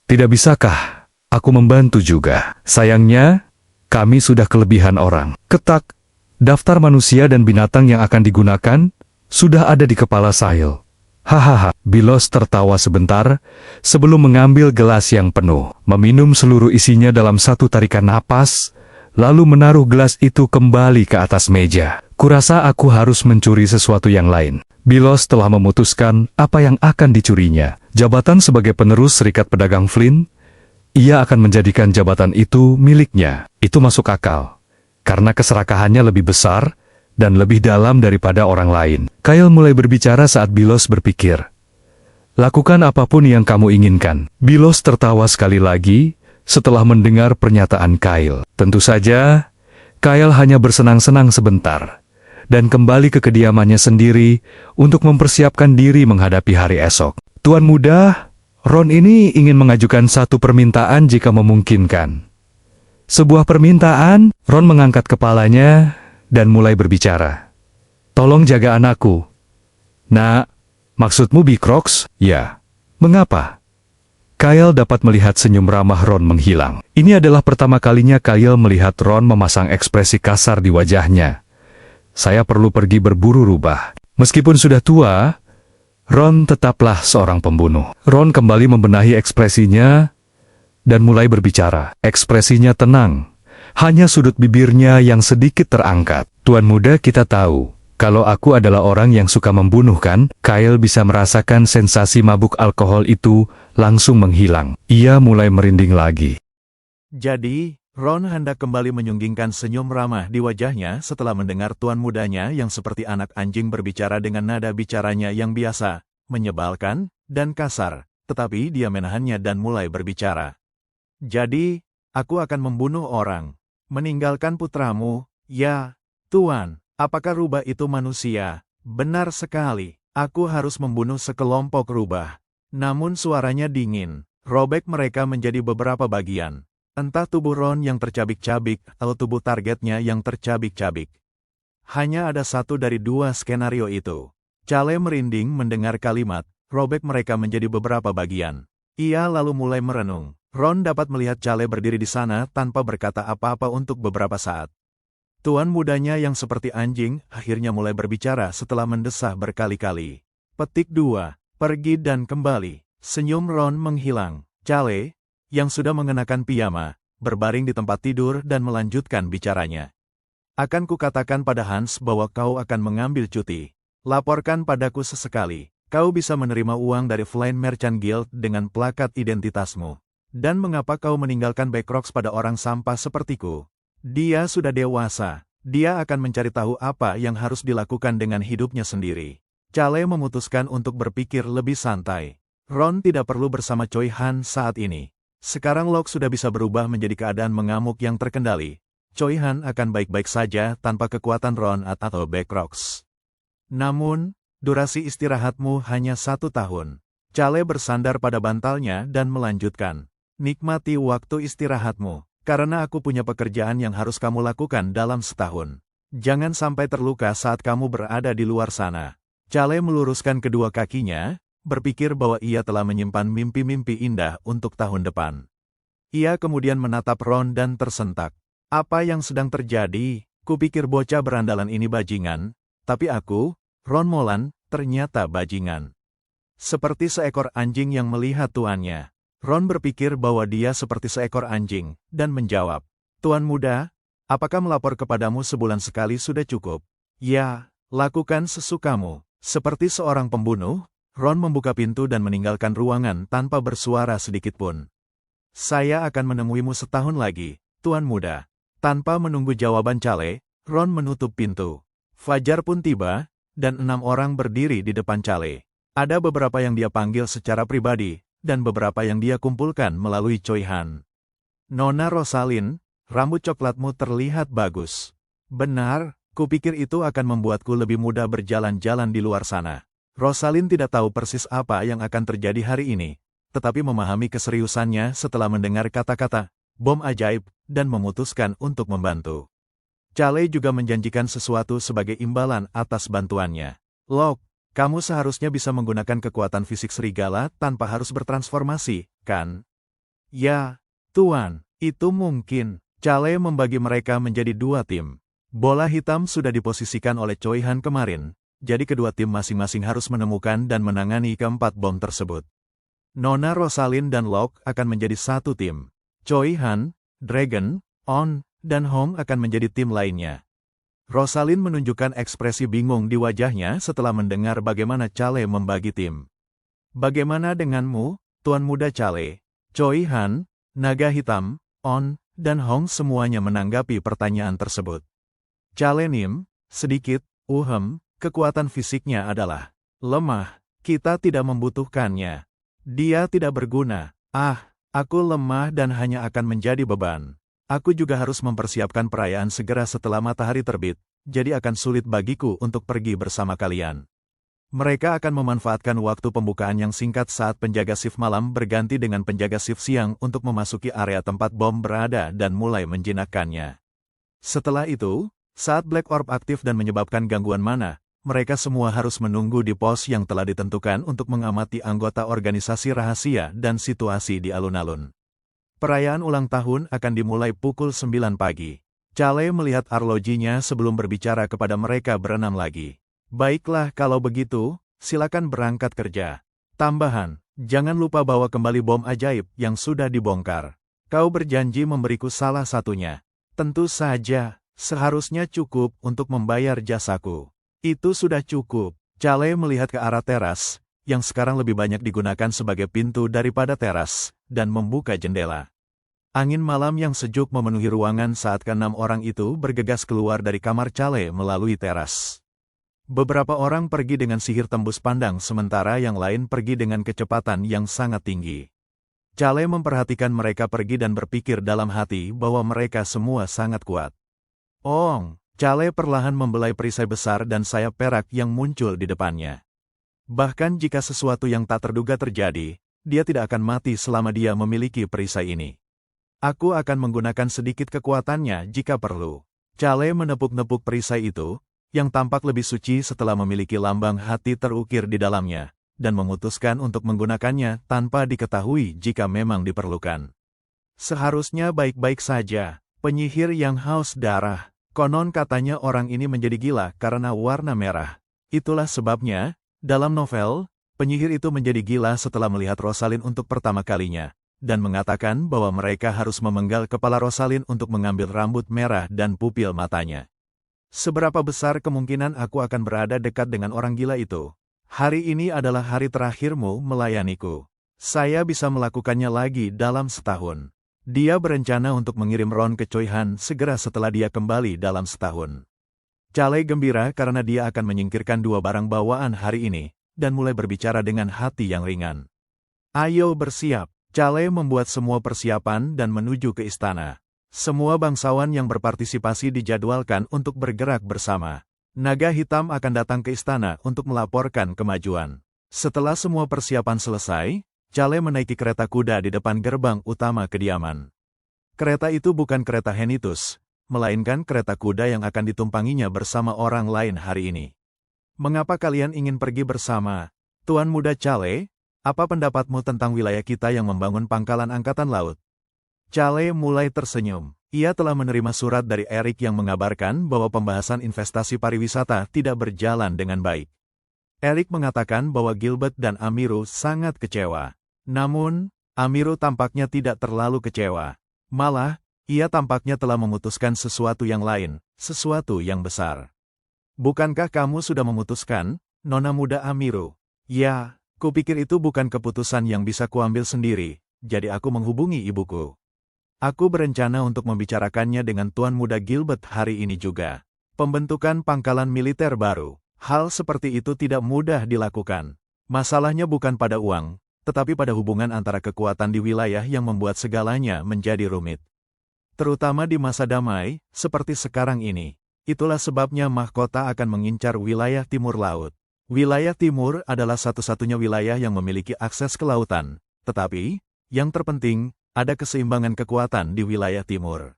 S4: Tidak bisakah aku membantu juga? Sayangnya, kami sudah kelebihan orang. Ketak, daftar manusia dan binatang yang akan digunakan sudah ada di kepala Sahil. Hahaha, Bilos tertawa sebentar sebelum mengambil gelas yang penuh, meminum seluruh isinya dalam satu tarikan napas, lalu menaruh gelas itu kembali ke atas meja. Kurasa aku harus mencuri sesuatu yang lain. Bilos telah memutuskan apa yang akan dicurinya. Jabatan sebagai penerus Serikat Pedagang Flynn, ia akan menjadikan jabatan itu miliknya. Itu masuk akal, karena keserakahannya lebih besar dan lebih dalam daripada orang lain. Kyle mulai berbicara saat Bilos berpikir. Lakukan apapun yang kamu inginkan. Bilos tertawa sekali lagi setelah mendengar pernyataan Kyle. Tentu saja, Kyle hanya bersenang-senang sebentar dan kembali ke kediamannya sendiri untuk mempersiapkan diri menghadapi hari esok. Tuan muda, Ron ini ingin mengajukan satu permintaan jika memungkinkan. Sebuah permintaan? Ron mengangkat kepalanya dan mulai berbicara. Tolong jaga anakku. Nak, maksudmu Bicrox? Ya. Mengapa? Kyle dapat melihat senyum ramah Ron menghilang. Ini adalah pertama kalinya Kyle melihat Ron memasang ekspresi kasar di wajahnya. Saya perlu pergi berburu rubah. Meskipun sudah tua, Ron tetaplah seorang pembunuh. Ron kembali membenahi ekspresinya dan mulai berbicara. Ekspresinya tenang, hanya sudut bibirnya yang sedikit terangkat. Tuan muda, kita tahu, kalau aku adalah orang yang suka membunuh kan? Kyle bisa merasakan sensasi mabuk alkohol itu langsung menghilang. Ia mulai merinding lagi.
S1: Jadi, Ron hendak kembali menyunggingkan senyum ramah di wajahnya setelah mendengar tuan mudanya yang seperti anak anjing berbicara dengan nada bicaranya yang biasa, menyebalkan, dan kasar, tetapi dia menahannya dan mulai berbicara. Jadi, aku akan membunuh orang, meninggalkan putramu, ya, Tuan. Apakah rubah itu manusia? Benar sekali, aku harus membunuh sekelompok rubah. Namun suaranya dingin, robek mereka menjadi beberapa bagian. Entah tubuh Ron yang tercabik-cabik atau tubuh targetnya yang tercabik-cabik. Hanya ada satu dari dua skenario itu. Cale merinding mendengar kalimat, robek mereka menjadi beberapa bagian. Ia lalu mulai merenung. Ron dapat melihat Cale berdiri di sana tanpa berkata apa-apa untuk beberapa saat. Tuan mudanya yang seperti anjing akhirnya mulai berbicara setelah mendesah berkali-kali. Petik 2. Pergi dan kembali. Senyum Ron menghilang. Cale, yang sudah mengenakan piyama, berbaring di tempat tidur dan melanjutkan bicaranya. Akan kukatakan pada Hans bahwa kau akan mengambil cuti. Laporkan padaku sesekali. Kau bisa menerima uang dari Flying Merchant Guild dengan plakat identitasmu. Dan mengapa kau meninggalkan Bicrox pada orang sampah sepertiku? Dia sudah dewasa. Dia akan mencari tahu apa yang harus dilakukan dengan hidupnya sendiri. Cale memutuskan untuk berpikir lebih santai. Ron tidak perlu bersama Choi Han saat ini. Sekarang Locke sudah bisa berubah menjadi keadaan mengamuk yang terkendali. Choi Han akan baik-baik saja tanpa kekuatan Ron atau Bicrox. Namun, durasi istirahatmu hanya 1 tahun. Cale bersandar pada bantalnya dan melanjutkan. Nikmati waktu istirahatmu, karena aku punya pekerjaan yang harus kamu lakukan dalam setahun. Jangan sampai terluka saat kamu berada di luar sana. Cale meluruskan kedua kakinya, berpikir bahwa ia telah menyimpan mimpi-mimpi indah untuk tahun depan. Ia kemudian menatap Ron dan tersentak. Apa yang sedang terjadi? Kupikir bocah berandalan ini bajingan, tapi aku, Ron Molan, ternyata bajingan. Seperti seekor anjing yang melihat tuannya. Ron berpikir bahwa dia seperti seekor anjing, dan menjawab, Tuan muda, apakah melapor kepadamu sebulan sekali sudah cukup? Ya, lakukan sesukamu. Seperti seorang pembunuh, Ron membuka pintu dan meninggalkan ruangan tanpa bersuara sedikitpun. Saya akan menemuimu setahun lagi, Tuan muda. Tanpa menunggu jawaban Cale, Ron menutup pintu. Fajar pun tiba, dan 6 orang berdiri di depan Cale. Ada beberapa yang dia panggil secara pribadi, dan beberapa yang dia kumpulkan melalui Choi Han. Nona Rosalind, rambut coklatmu terlihat bagus. Benar, kupikir itu akan membuatku lebih mudah berjalan-jalan di luar sana. Rosalind tidak tahu persis apa yang akan terjadi hari ini, tetapi memahami keseriusannya setelah mendengar kata-kata bom ajaib dan memutuskan untuk membantu. Cale juga menjanjikan sesuatu sebagai imbalan atas bantuannya. Locke, kamu seharusnya bisa menggunakan kekuatan fisik serigala tanpa harus bertransformasi, kan? Ya, Tuan, itu mungkin. Cale membagi mereka menjadi 2 tim. Bola hitam sudah diposisikan oleh Choi Han kemarin, jadi kedua tim masing-masing harus menemukan dan menangani keempat bom tersebut. Nona Rosalind dan Locke akan menjadi 1 tim. Choi Han, Dragon, On, dan Hong akan menjadi tim lainnya. Rosalind menunjukkan ekspresi bingung di wajahnya setelah mendengar bagaimana Cale membagi tim. Bagaimana denganmu, Tuan Muda Cale? Choi Han, Naga Hitam, On, dan Hong semuanya menanggapi pertanyaan tersebut. Cale nim, sedikit, kekuatan fisiknya adalah lemah, kita tidak membutuhkannya. Dia tidak berguna. Aku lemah dan hanya akan menjadi beban. Aku juga harus mempersiapkan perayaan segera setelah matahari terbit, jadi akan sulit bagiku untuk pergi bersama kalian. Mereka akan memanfaatkan waktu pembukaan yang singkat saat penjaga shift malam berganti dengan penjaga shift siang untuk memasuki area tempat bom berada dan mulai menjinakkannya. Setelah itu, saat Black Orb aktif dan menyebabkan gangguan mana, mereka semua harus menunggu di pos yang telah ditentukan untuk mengamati anggota organisasi rahasia dan situasi di alun-alun. Perayaan ulang tahun akan dimulai pukul 9 pagi. Chale melihat arlojinya sebelum berbicara kepada mereka berenam lagi. Baiklah kalau begitu, silakan berangkat kerja. Tambahan, jangan lupa bawa kembali bom ajaib yang sudah dibongkar. Kau berjanji memberiku salah satunya. Tentu saja, seharusnya cukup untuk membayar jasaku. Itu sudah cukup. Chale melihat ke arah teras, yang sekarang lebih banyak digunakan sebagai pintu daripada teras, dan membuka jendela. Angin malam yang sejuk memenuhi ruangan saat keenam orang itu bergegas keluar dari kamar Chale melalui teras. Beberapa orang pergi dengan sihir tembus pandang sementara yang lain pergi dengan kecepatan yang sangat tinggi. Chale memperhatikan mereka pergi dan berpikir dalam hati bahwa mereka semua sangat kuat. Chale perlahan membelai perisai besar dan sayap perak yang muncul di depannya. Bahkan jika sesuatu yang tak terduga terjadi, dia tidak akan mati selama dia memiliki perisai ini. Aku akan menggunakan sedikit kekuatannya jika perlu. Chale menepuk-nepuk perisai itu, yang tampak lebih suci setelah memiliki lambang hati terukir di dalamnya, dan memutuskan untuk menggunakannya tanpa diketahui jika memang diperlukan. Seharusnya baik-baik saja, penyihir yang haus darah. Konon katanya orang ini menjadi gila karena warna merah. Itulah sebabnya, dalam novel, penyihir itu menjadi gila setelah melihat Rosalind untuk pertama kalinya, dan mengatakan bahwa mereka harus memenggal kepala Rosalind untuk mengambil rambut merah dan pupil matanya. Seberapa besar kemungkinan aku akan berada dekat dengan orang gila itu? Hari ini adalah hari terakhirmu melayaniku. Saya bisa melakukannya lagi dalam setahun. Dia berencana untuk mengirim Ron ke Choi Han segera setelah dia kembali dalam setahun. Chale gembira karena dia akan menyingkirkan dua barang bawaan hari ini, dan mulai berbicara dengan hati yang ringan. Ayo bersiap. Chale membuat semua persiapan dan menuju ke istana. Semua bangsawan yang berpartisipasi dijadwalkan untuk bergerak bersama. Naga hitam akan datang ke istana untuk melaporkan kemajuan. Setelah semua persiapan selesai, Chale menaiki kereta kuda di depan gerbang utama kediaman. Kereta itu bukan kereta Henitus, melainkan kereta kuda yang akan ditumpanginya bersama orang lain hari ini. Mengapa kalian ingin pergi bersama, Tuan Muda Chale? Apa pendapatmu tentang wilayah kita yang membangun pangkalan angkatan laut? Chale mulai tersenyum. Ia telah menerima surat dari Eric yang mengabarkan bahwa pembahasan investasi pariwisata tidak berjalan dengan baik. Eric mengatakan bahwa Gilbert dan Amiru sangat kecewa. Namun, Amiru tampaknya tidak terlalu kecewa. Malah, ia tampaknya telah memutuskan sesuatu yang lain, sesuatu yang besar. Bukankah kamu sudah memutuskan, Nona Muda Amiru? Ya. Kupikir itu bukan keputusan yang bisa kuambil sendiri, jadi aku menghubungi ibuku. Aku berencana untuk membicarakannya dengan Tuan Muda Gilbert hari ini juga. Pembentukan pangkalan militer baru. Hal seperti itu tidak mudah dilakukan. Masalahnya bukan pada uang, tetapi pada hubungan antara kekuatan di wilayah yang membuat segalanya menjadi rumit. Terutama di masa damai, seperti sekarang ini. Itulah sebabnya mahkota akan mengincar wilayah timur laut. Wilayah timur adalah satu-satunya wilayah yang memiliki akses ke lautan, tetapi, yang terpenting, ada keseimbangan kekuatan di wilayah timur.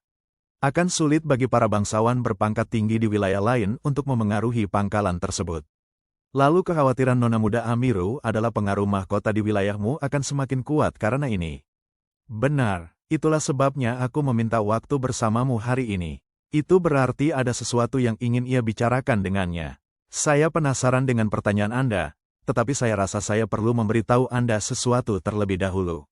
S1: Akan sulit bagi para bangsawan berpangkat tinggi di wilayah lain untuk memengaruhi pangkalan tersebut. Lalu kekhawatiran Nona Muda Amiru adalah pengaruh mahkota di wilayahmu akan semakin kuat karena ini. Benar, itulah sebabnya aku meminta waktu bersamamu hari ini. Itu berarti ada sesuatu yang ingin ia bicarakan dengannya. Saya penasaran dengan pertanyaan Anda, tetapi saya rasa saya perlu memberitahu Anda sesuatu terlebih dahulu.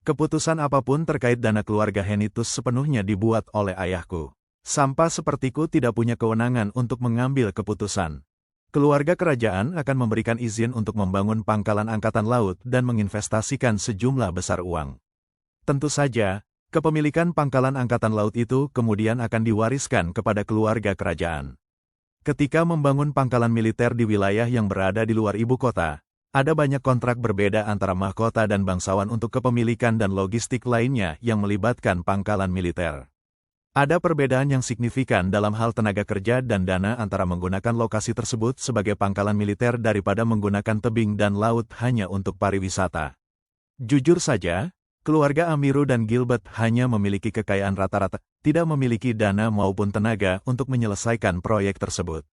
S1: Keputusan apapun terkait dana keluarga Henitus sepenuhnya dibuat oleh ayahku. Sampah sepertiku tidak punya kewenangan untuk mengambil keputusan. Keluarga kerajaan akan memberikan izin untuk membangun pangkalan angkatan laut dan menginvestasikan sejumlah besar uang. Tentu saja, kepemilikan pangkalan angkatan laut itu kemudian akan diwariskan kepada keluarga kerajaan. Ketika membangun pangkalan militer di wilayah yang berada di luar ibu kota, ada banyak kontrak berbeda antara mahkota dan bangsawan untuk kepemilikan dan logistik lainnya yang melibatkan pangkalan militer. Ada perbedaan yang signifikan dalam hal tenaga kerja dan dana antara menggunakan lokasi tersebut sebagai pangkalan militer daripada menggunakan tebing dan laut hanya untuk pariwisata. Jujur saja, keluarga Amiru dan Gilbert hanya memiliki kekayaan rata-rata, tidak memiliki dana maupun tenaga untuk menyelesaikan proyek tersebut.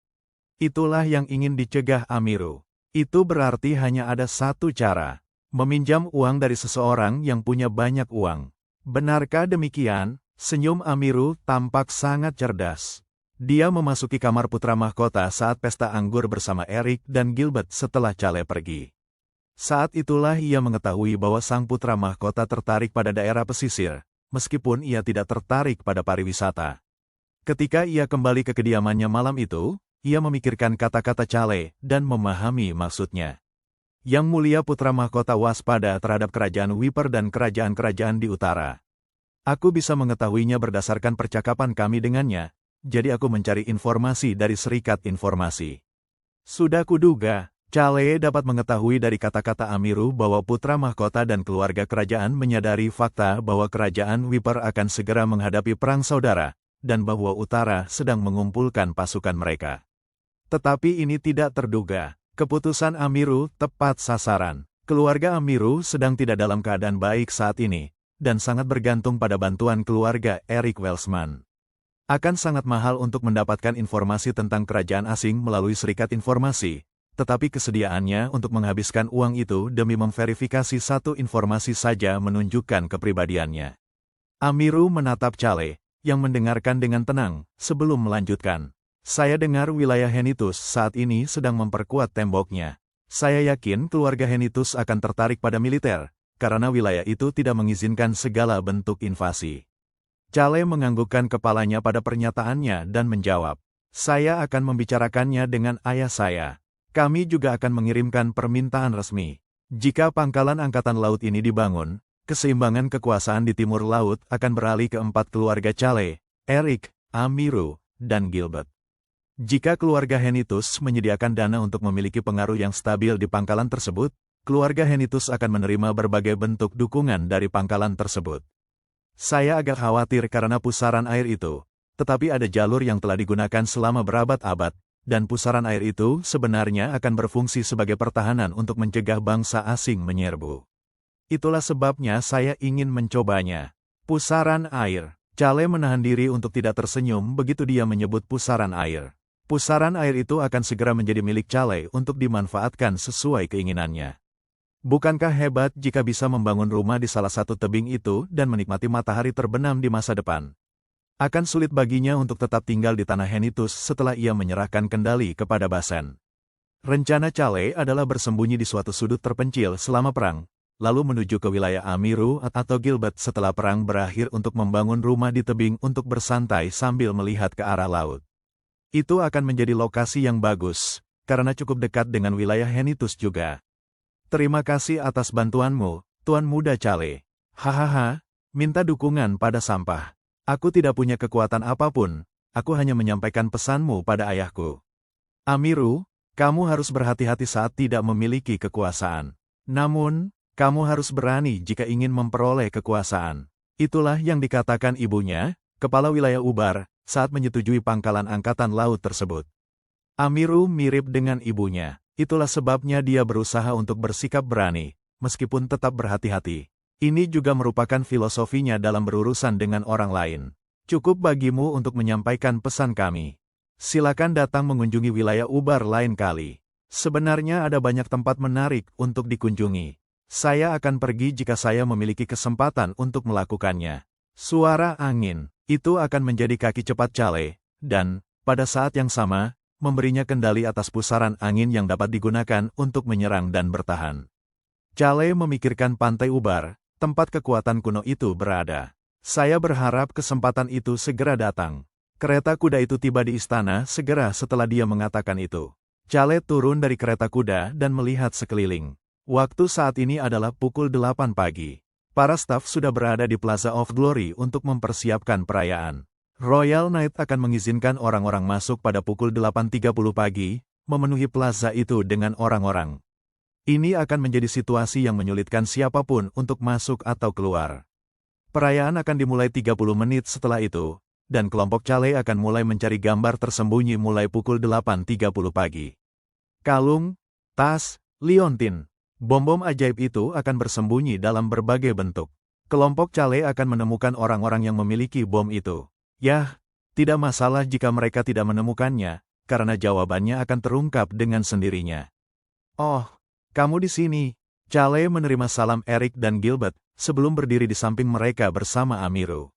S1: Itulah yang ingin dicegah Amiru. Itu berarti hanya ada satu cara. Meminjam uang dari seseorang yang punya banyak uang. Benarkah demikian? Senyum Amiru tampak sangat cerdas. Dia memasuki kamar putra mahkota saat pesta anggur bersama Eric dan Gilbert setelah Cale pergi. Saat itulah ia mengetahui bahwa sang putra mahkota tertarik pada daerah pesisir, meskipun ia tidak tertarik pada pariwisata. Ketika ia kembali ke kediamannya malam itu, ia memikirkan kata-kata Cale dan memahami maksudnya. Yang Mulia Putra Mahkota waspada terhadap kerajaan Wiper dan kerajaan-kerajaan di utara. Aku bisa mengetahuinya berdasarkan percakapan kami dengannya, jadi aku mencari informasi dari serikat informasi. Sudah kuduga, Cale dapat mengetahui dari kata-kata Amiru bahwa Putra Mahkota dan keluarga kerajaan menyadari fakta bahwa kerajaan Wiper akan segera menghadapi perang saudara, dan bahwa utara sedang mengumpulkan pasukan mereka. Tetapi ini tidak terduga. Keputusan Amiru tepat sasaran. Keluarga Amiru sedang tidak dalam keadaan baik saat ini, dan sangat bergantung pada bantuan keluarga Eric Welsman. Akan sangat mahal untuk mendapatkan informasi tentang kerajaan asing melalui serikat informasi, tetapi kesediaannya untuk menghabiskan uang itu demi memverifikasi satu informasi saja menunjukkan kepribadiannya. Amiru menatap Cale, yang mendengarkan dengan tenang, sebelum melanjutkan. Saya dengar wilayah Henitus saat ini sedang memperkuat temboknya. Saya yakin keluarga Henitus akan tertarik pada militer, karena wilayah itu tidak mengizinkan segala bentuk invasi. Cale menganggukkan kepalanya pada pernyataannya dan menjawab, saya akan membicarakannya dengan ayah saya. Kami juga akan mengirimkan permintaan resmi. Jika pangkalan angkatan laut ini dibangun, keseimbangan kekuasaan di timur laut akan beralih ke 4 keluarga Cale, Eric, Amiru, dan Gilbert. Jika keluarga Henitus menyediakan dana untuk memiliki pengaruh yang stabil di pangkalan tersebut, keluarga Henitus akan menerima berbagai bentuk dukungan dari pangkalan tersebut. Saya agak khawatir karena pusaran air itu, tetapi ada jalur yang telah digunakan selama berabad-abad, dan pusaran air itu sebenarnya akan berfungsi sebagai pertahanan untuk mencegah bangsa asing menyerbu. Itulah sebabnya saya ingin mencobanya. Pusaran air. Cale menahan diri untuk tidak tersenyum begitu dia menyebut pusaran air. Pusaran air itu akan segera menjadi milik Cale untuk dimanfaatkan sesuai keinginannya. Bukankah hebat jika bisa membangun rumah di salah satu tebing itu dan menikmati matahari terbenam di masa depan? Akan sulit baginya untuk tetap tinggal di tanah Henitus setelah ia menyerahkan kendali kepada Basen. Rencana Cale adalah bersembunyi di suatu sudut terpencil selama perang, lalu menuju ke wilayah Amiru atau Gilbert setelah perang berakhir untuk membangun rumah di tebing untuk bersantai sambil melihat ke arah laut. Itu akan menjadi lokasi yang bagus, karena cukup dekat dengan wilayah Henitus juga. Terima kasih atas bantuanmu, Tuan Muda Cale. Hahaha, minta dukungan pada sampah. Aku tidak punya kekuatan apapun, aku hanya menyampaikan pesanmu pada ayahku. Amiru, kamu harus berhati-hati saat tidak memiliki kekuasaan. Namun, kamu harus berani jika ingin memperoleh kekuasaan. Itulah yang dikatakan ibunya, kepala wilayah Ubar, saat menyetujui pangkalan angkatan laut tersebut. Amiru mirip dengan ibunya, itulah sebabnya dia berusaha untuk bersikap berani, meskipun tetap berhati-hati. Ini juga merupakan filosofinya dalam berurusan dengan orang lain. Cukup bagimu untuk menyampaikan pesan kami. Silakan datang mengunjungi wilayah Ubar lain kali. Sebenarnya ada banyak tempat menarik untuk dikunjungi. Saya akan pergi jika saya memiliki kesempatan untuk melakukannya. Suara angin. Itu akan menjadi kaki cepat Cale, dan, pada saat yang sama, memberinya kendali atas pusaran angin yang dapat digunakan untuk menyerang dan bertahan. Cale memikirkan pantai Ubar, tempat kekuatan kuno itu berada. Saya berharap kesempatan itu segera datang. Kereta kuda itu tiba di istana segera setelah dia mengatakan itu. Cale turun dari kereta kuda dan melihat sekeliling. Waktu saat ini adalah pukul 8 pagi. Para staf sudah berada di Plaza of Glory untuk mempersiapkan perayaan. Royal Knight akan mengizinkan orang-orang masuk pada pukul 8.30 pagi, memenuhi plaza itu dengan orang-orang. Ini akan menjadi situasi yang menyulitkan siapapun untuk masuk atau keluar. Perayaan akan dimulai 30 menit setelah itu, dan kelompok Cale akan mulai mencari gambar tersembunyi mulai pukul 8.30 pagi. Kalung, tas, liontin. Bom-bom ajaib itu akan bersembunyi dalam berbagai bentuk. Kelompok Cale akan menemukan orang-orang yang memiliki bom itu. Yah, tidak masalah jika mereka tidak menemukannya, karena jawabannya akan terungkap dengan sendirinya. Oh, kamu di sini. Chale menerima salam Eric dan Gilbert sebelum berdiri di samping mereka bersama Amiru.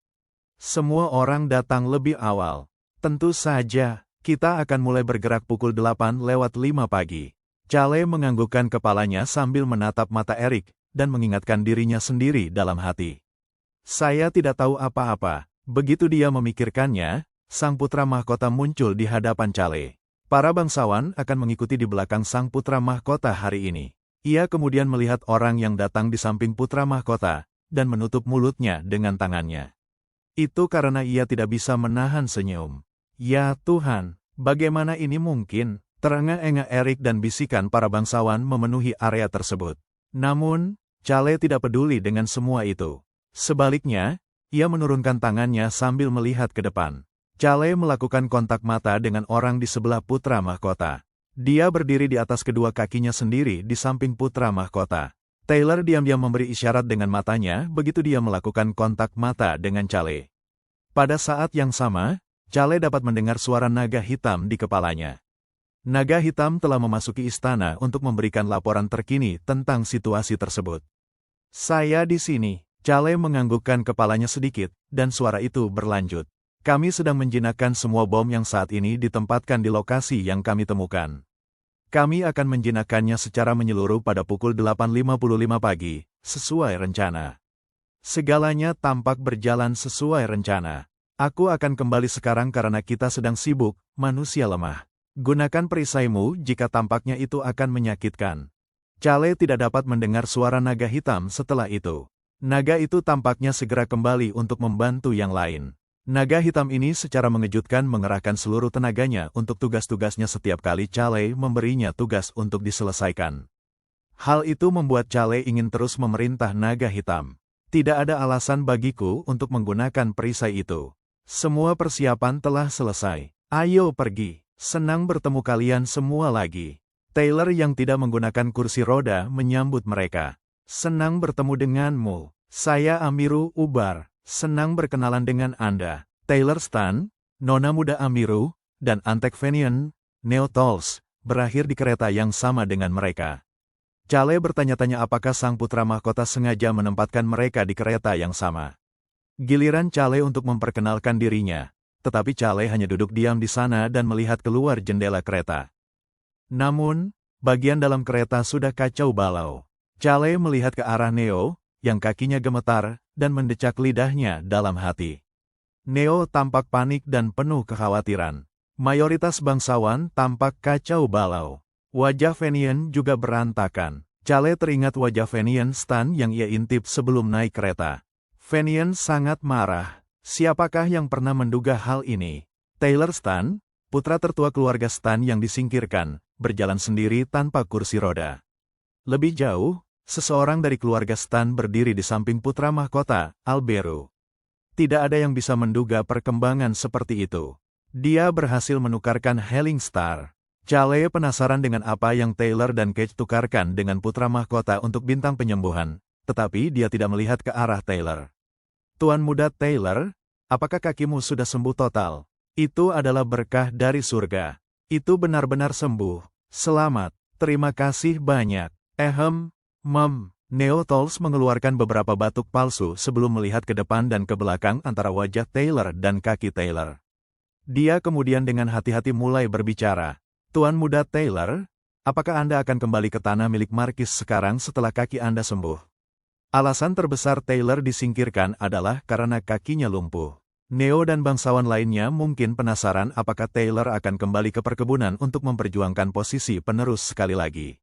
S1: Semua orang datang lebih awal. Tentu saja, kita akan mulai bergerak pukul 8:05 pagi. Chale menganggukkan kepalanya sambil menatap mata Eric dan mengingatkan dirinya sendiri dalam hati. Saya tidak tahu apa-apa. Begitu dia memikirkannya, sang putra mahkota muncul di hadapan Chale. Para bangsawan akan mengikuti di belakang sang putra mahkota hari ini. Ia kemudian melihat orang yang datang di samping putra mahkota dan menutup mulutnya dengan tangannya. Itu karena ia tidak bisa menahan senyum. Ya Tuhan, bagaimana ini mungkin? Terengah-engah Eric dan bisikan para bangsawan memenuhi area tersebut. Namun, Chale tidak peduli dengan semua itu. Sebaliknya, ia menurunkan tangannya sambil melihat ke depan. Chale melakukan kontak mata dengan orang di sebelah putra mahkota. Dia berdiri di atas kedua kakinya sendiri di samping putra mahkota. Taylor diam-diam memberi isyarat dengan matanya begitu dia melakukan kontak mata dengan Chale. Pada saat yang sama, Chale dapat mendengar suara naga hitam di kepalanya. Naga hitam telah memasuki istana untuk memberikan laporan terkini tentang situasi tersebut. Saya di sini. Chale menganggukkan kepalanya sedikit, dan suara itu berlanjut. Kami sedang menjinakkan semua bom yang saat ini ditempatkan di lokasi yang kami temukan. Kami akan menjinakkannya secara menyeluruh pada pukul 8:55 pagi, sesuai rencana. Segalanya tampak berjalan sesuai rencana. Aku akan kembali sekarang karena kita sedang sibuk, manusia lemah. Gunakan perisaimu jika tampaknya itu akan menyakitkan. Chale tidak dapat mendengar suara naga hitam setelah itu. Naga itu tampaknya segera kembali untuk membantu yang lain. Naga hitam ini secara mengejutkan mengerahkan seluruh tenaganya untuk tugas-tugasnya setiap kali Chale memberinya tugas untuk diselesaikan. Hal itu membuat Chale ingin terus memerintah naga hitam. Tidak ada alasan bagiku untuk menggunakan perisai itu. Semua persiapan telah selesai. Ayo pergi. Senang bertemu kalian semua lagi. Taylor yang tidak menggunakan kursi roda menyambut mereka. Senang bertemu denganmu. Saya Amiru Ubar. Senang berkenalan dengan Anda. Taylor Stan, Nona Muda Amiru, dan Antek Fenian, Neo Tolls, berakhir di kereta yang sama dengan mereka. Chale bertanya-tanya apakah sang putra mahkota sengaja menempatkan mereka di kereta yang sama. Giliran Chale untuk memperkenalkan dirinya, tetapi Chale hanya duduk diam di sana dan melihat keluar jendela kereta. Namun, bagian dalam kereta sudah kacau balau. Chale melihat ke arah Neo, yang kakinya gemetar, dan mendecak lidahnya dalam hati. Neo tampak panik dan penuh kekhawatiran. Mayoritas bangsawan tampak kacau balau. Wajah Fenian juga berantakan. Chale teringat wajah Fenian Stan yang ia intip sebelum naik kereta. Fenian sangat marah. Siapakah yang pernah menduga hal ini? Taylor Stan, putra tertua keluarga Stan yang disingkirkan, berjalan sendiri tanpa kursi roda. Lebih jauh, seseorang dari keluarga Stan berdiri di samping putra mahkota, Alberu. Tidak ada yang bisa menduga perkembangan seperti itu. Dia berhasil menukarkan Healing Star. Chale penasaran dengan apa yang Taylor dan Cage tukarkan dengan putra mahkota untuk bintang penyembuhan, tetapi dia tidak melihat ke arah Taylor. Tuan muda Taylor, apakah kakimu sudah sembuh total? Itu adalah berkah dari surga. Itu benar-benar sembuh. Selamat, terima kasih banyak. Neo Tolls mengeluarkan beberapa batuk palsu sebelum melihat ke depan dan ke belakang antara wajah Taylor dan kaki Taylor. Dia kemudian dengan hati-hati mulai berbicara. Tuan muda Taylor, apakah Anda akan kembali ke tanah milik Markis sekarang setelah kaki Anda sembuh? Alasan terbesar Taylor disingkirkan adalah karena kakinya lumpuh. Neo dan bangsawan lainnya mungkin penasaran apakah Taylor akan kembali ke perkebunan untuk memperjuangkan posisi penerus sekali lagi.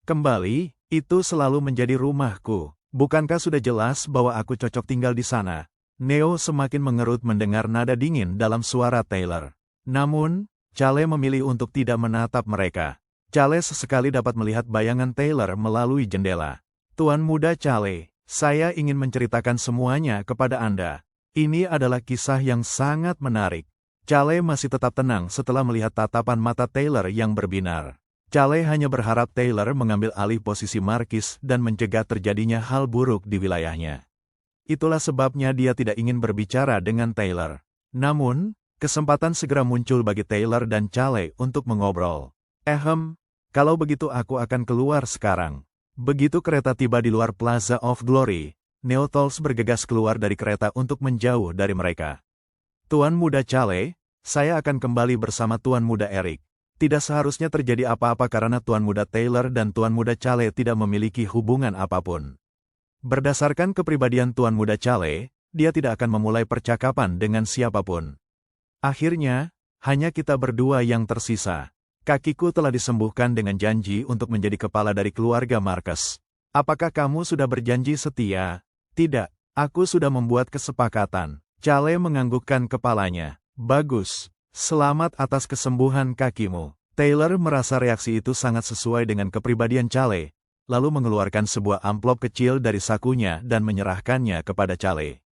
S1: Kembali, itu selalu menjadi rumahku. Bukankah sudah jelas bahwa aku cocok tinggal di sana? Neo semakin mengerut mendengar nada dingin dalam suara Taylor. Namun, Chale memilih untuk tidak menatap mereka. Chale sesekali dapat melihat bayangan Taylor melalui jendela. Tuan muda Chale, saya ingin menceritakan semuanya kepada Anda. Ini adalah kisah yang sangat menarik. Chale masih tetap tenang setelah melihat tatapan mata Taylor yang berbinar. Chale hanya berharap Taylor mengambil alih posisi Markis dan mencegah terjadinya hal buruk di wilayahnya. Itulah sebabnya dia tidak ingin berbicara dengan Taylor. Namun, Kesempatan segera muncul bagi Taylor dan Chale untuk mengobrol. Kalau begitu aku akan keluar sekarang. Begitu kereta tiba di luar Plaza of Glory, Neotals bergegas keluar dari kereta untuk menjauh dari mereka. Tuan Muda Chale, saya akan kembali bersama Tuan Muda Eric. Tidak seharusnya terjadi apa-apa karena Tuan Muda Taylor dan Tuan Muda Chale tidak memiliki hubungan apapun. Berdasarkan kepribadian Tuan Muda Chale, dia tidak akan memulai percakapan dengan siapapun. Akhirnya, hanya kita berdua yang tersisa. Kakiku telah disembuhkan dengan janji untuk menjadi kepala dari keluarga Marcus. Apakah kamu sudah berjanji setia? Tidak, aku sudah membuat kesepakatan. Chale menganggukkan kepalanya. Bagus. Selamat atas kesembuhan kakimu. Taylor merasa reaksi itu sangat sesuai dengan kepribadian Chale, lalu mengeluarkan sebuah amplop kecil dari sakunya dan menyerahkannya kepada Chale.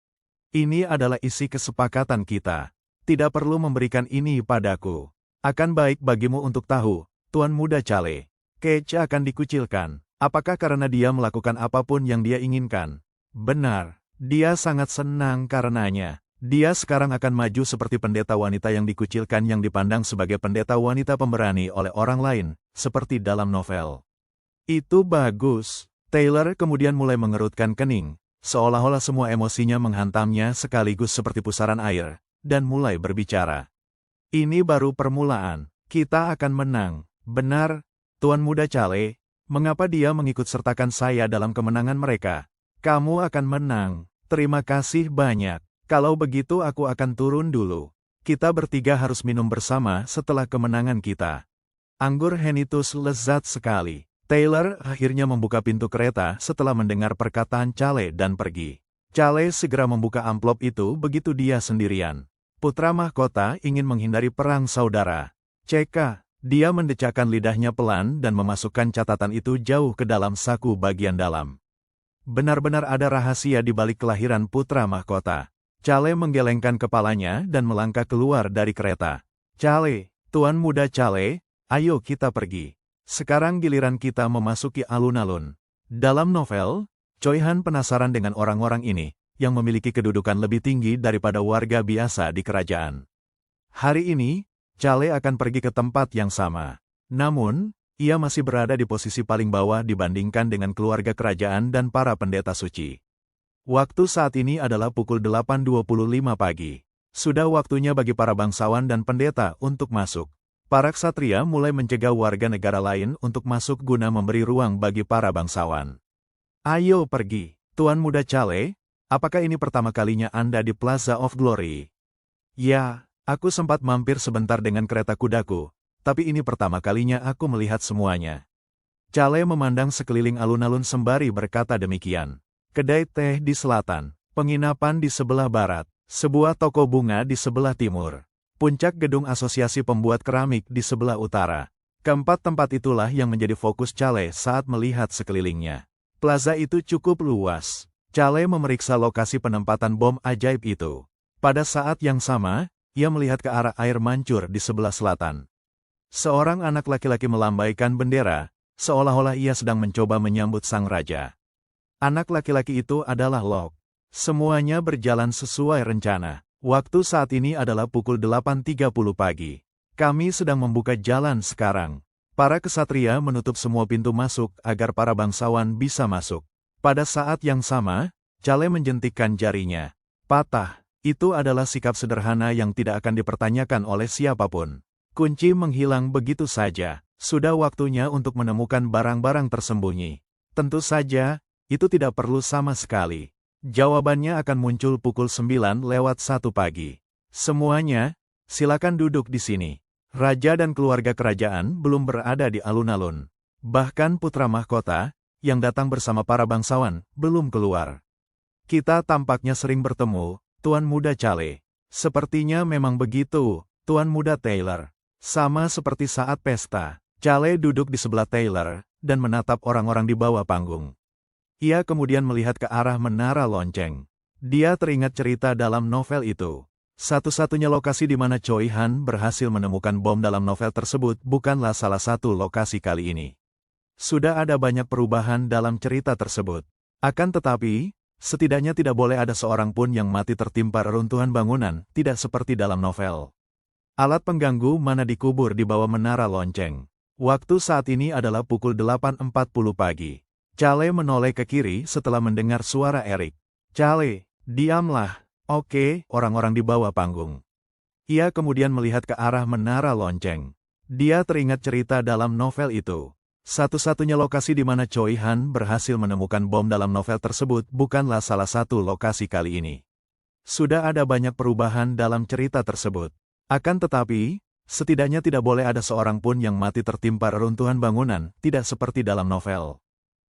S1: Ini adalah isi kesepakatan kita. Tidak perlu memberikan ini padaku. Akan baik bagimu untuk tahu, Tuan Muda Chale. Cage akan dikucilkan. Apakah karena dia melakukan apapun yang dia inginkan? Benar. Dia sangat senang karenanya. Dia sekarang akan maju seperti pendeta wanita yang dikucilkan yang dipandang sebagai pendeta wanita pemberani oleh orang lain, seperti dalam novel. Itu bagus. Taylor kemudian mulai mengerutkan kening, seolah-olah semua emosinya menghantamnya sekaligus seperti pusaran air, dan mulai berbicara. Ini baru permulaan. Kita akan menang. Benar, Tuan Muda Chale. Mengapa dia mengikut sertakan saya dalam kemenangan mereka? Kamu akan menang. Terima kasih banyak. Kalau begitu aku akan turun dulu. Kita bertiga harus minum bersama setelah kemenangan kita. Anggur Henitus lezat sekali. Taylor akhirnya membuka pintu kereta setelah mendengar perkataan Chale dan pergi. Chale segera membuka amplop itu begitu dia sendirian. Putra mahkota ingin menghindari perang saudara. CK, dia mendecakkan lidahnya pelan dan memasukkan catatan itu jauh ke dalam saku bagian dalam. Benar-benar ada rahasia di balik kelahiran putra mahkota. Chale menggelengkan kepalanya dan melangkah keluar dari kereta. Chale, Tuan Muda Chale, ayo kita pergi. Sekarang giliran kita memasuki alun-alun. Dalam novel, Choi Han penasaran dengan orang-orang ini, yang memiliki kedudukan lebih tinggi daripada warga biasa di kerajaan. Hari ini, Chale akan pergi ke tempat yang sama. Namun, ia masih berada di posisi paling bawah dibandingkan dengan keluarga kerajaan dan para pendeta suci. Waktu saat ini adalah pukul 8.25 pagi. Sudah waktunya bagi para bangsawan dan pendeta untuk masuk. Para ksatria mulai mencegah warga negara lain untuk masuk guna memberi ruang bagi para bangsawan. Ayo pergi, Tuan Muda Chale. Apakah ini pertama kalinya Anda di Plaza of Glory? Ya, aku sempat mampir sebentar dengan kereta kudaku, tapi ini pertama kalinya aku melihat semuanya. Chale memandang sekeliling alun-alun sembari berkata demikian. Kedai teh di selatan, penginapan di sebelah barat, sebuah toko bunga di sebelah timur, puncak gedung asosiasi pembuat keramik di sebelah utara. Keempat tempat itulah yang menjadi fokus Chale saat melihat sekelilingnya. Plaza itu cukup luas. Chale memeriksa lokasi penempatan bom ajaib itu. Pada saat yang sama, ia melihat ke arah air mancur di sebelah selatan. Seorang anak laki-laki melambaikan bendera, seolah-olah ia sedang mencoba menyambut sang raja. Anak laki-laki itu adalah Locke. Semuanya berjalan sesuai rencana. Waktu saat ini adalah pukul 8.30 pagi. Kami sedang membuka jalan sekarang. Para kesatria menutup semua pintu masuk agar para bangsawan bisa masuk. Pada saat yang sama, Chale menjentikkan jarinya. Patah. Itu adalah sikap sederhana yang tidak akan dipertanyakan oleh siapapun. Kunci menghilang begitu saja. Sudah waktunya untuk menemukan barang-barang tersembunyi. Tentu saja, itu tidak perlu sama sekali. Jawabannya akan muncul pukul 9:01 pagi. Semuanya, silakan duduk di sini. Raja dan keluarga kerajaan belum berada di alun-alun. Bahkan putra mahkota, yang datang bersama para bangsawan, belum keluar. Kita tampaknya sering bertemu, Tuan Muda Chale. Sepertinya memang begitu, Tuan Muda Taylor. Sama seperti saat pesta, Chale duduk di sebelah Taylor, dan menatap orang-orang di bawah panggung. Ia kemudian melihat ke arah menara lonceng. Dia teringat cerita dalam novel itu. Satu-satunya lokasi di mana Choi Han berhasil menemukan bom dalam novel tersebut bukanlah salah satu lokasi kali ini. Sudah ada banyak perubahan dalam cerita tersebut. Akan tetapi, setidaknya tidak boleh ada seorang pun yang mati tertimpa reruntuhan bangunan, tidak seperti dalam novel. Alat pengganggu mana dikubur di bawah menara lonceng. Waktu saat ini adalah pukul 8.40 pagi. Chale menoleh ke kiri setelah mendengar suara Eric. Chale, diamlah. Oke, orang-orang di bawah panggung. Ia kemudian melihat ke arah menara lonceng. Dia teringat cerita dalam novel itu. Satu-satunya lokasi di mana Choi Han berhasil menemukan bom dalam novel tersebut bukanlah salah satu lokasi kali ini. Sudah ada banyak perubahan dalam cerita tersebut. Akan tetapi, setidaknya tidak boleh ada seorang pun yang mati tertimpa reruntuhan bangunan, tidak seperti dalam novel.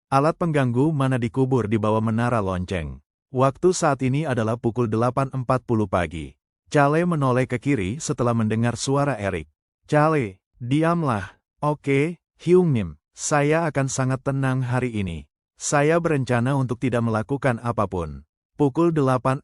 S1: Alat pengganggu mana dikubur di bawah menara lonceng. Waktu saat ini adalah pukul 8.40 pagi. Chale menoleh ke kiri setelah mendengar suara Eric. Chale, diamlah. Oke, Hyung Nim, saya akan sangat tenang hari ini. Saya berencana untuk tidak melakukan apapun. Pukul 8.45.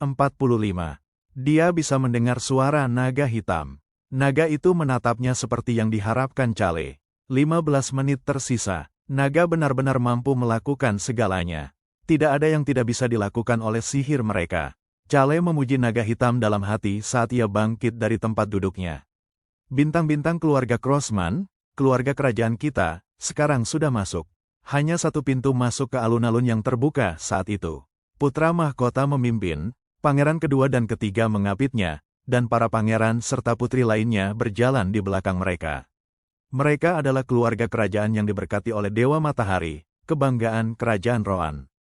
S1: Dia bisa mendengar suara naga hitam. Naga itu menatapnya seperti yang diharapkan Chale. 15 menit tersisa. Naga benar-benar mampu melakukan segalanya. Tidak ada yang tidak bisa dilakukan oleh sihir mereka. Chale memuji naga hitam dalam hati saat ia bangkit dari tempat duduknya. Bintang-bintang keluarga Crossman, keluarga kerajaan kita, sekarang sudah masuk. Hanya satu pintu masuk ke alun-alun yang terbuka saat itu. Putra mahkota memimpin, pangeran kedua dan ketiga mengapitnya, dan para pangeran serta putri lainnya berjalan di belakang mereka. Mereka adalah keluarga kerajaan yang diberkati oleh Dewa Matahari, kebanggaan kerajaan Rohan.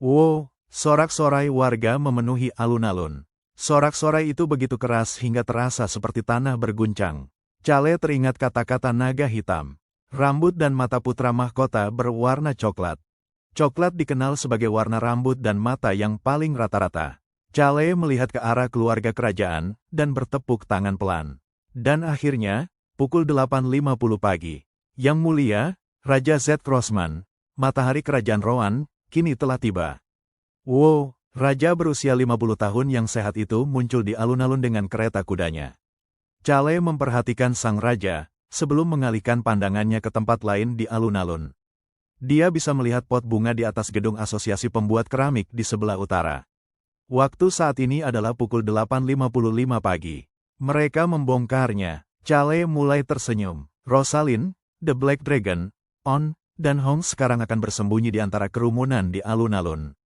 S1: Wow, sorak-sorai warga memenuhi alun-alun. Sorak-sorai itu begitu keras hingga terasa seperti tanah berguncang. Chale teringat kata-kata naga hitam. Rambut dan mata putra mahkota berwarna coklat. Coklat dikenal sebagai warna rambut dan mata yang paling rata-rata. Chale melihat ke arah keluarga kerajaan dan bertepuk tangan pelan. Dan akhirnya, pukul 8.50 pagi. Yang mulia, Raja Z. Crossman, matahari kerajaan Rohan, kini telah tiba. Wow, raja berusia 50 tahun yang sehat itu muncul di alun-alun dengan kereta kudanya. Chale memperhatikan sang raja, sebelum mengalihkan pandangannya ke tempat lain di alun-alun. Dia bisa melihat pot bunga di atas gedung asosiasi pembuat keramik di sebelah utara. Waktu saat ini adalah pukul 8.55 pagi. Mereka membongkarnya. Chale mulai tersenyum. Rosalind, The Black Dragon, On, dan Hong sekarang akan bersembunyi di antara kerumunan di alun-alun.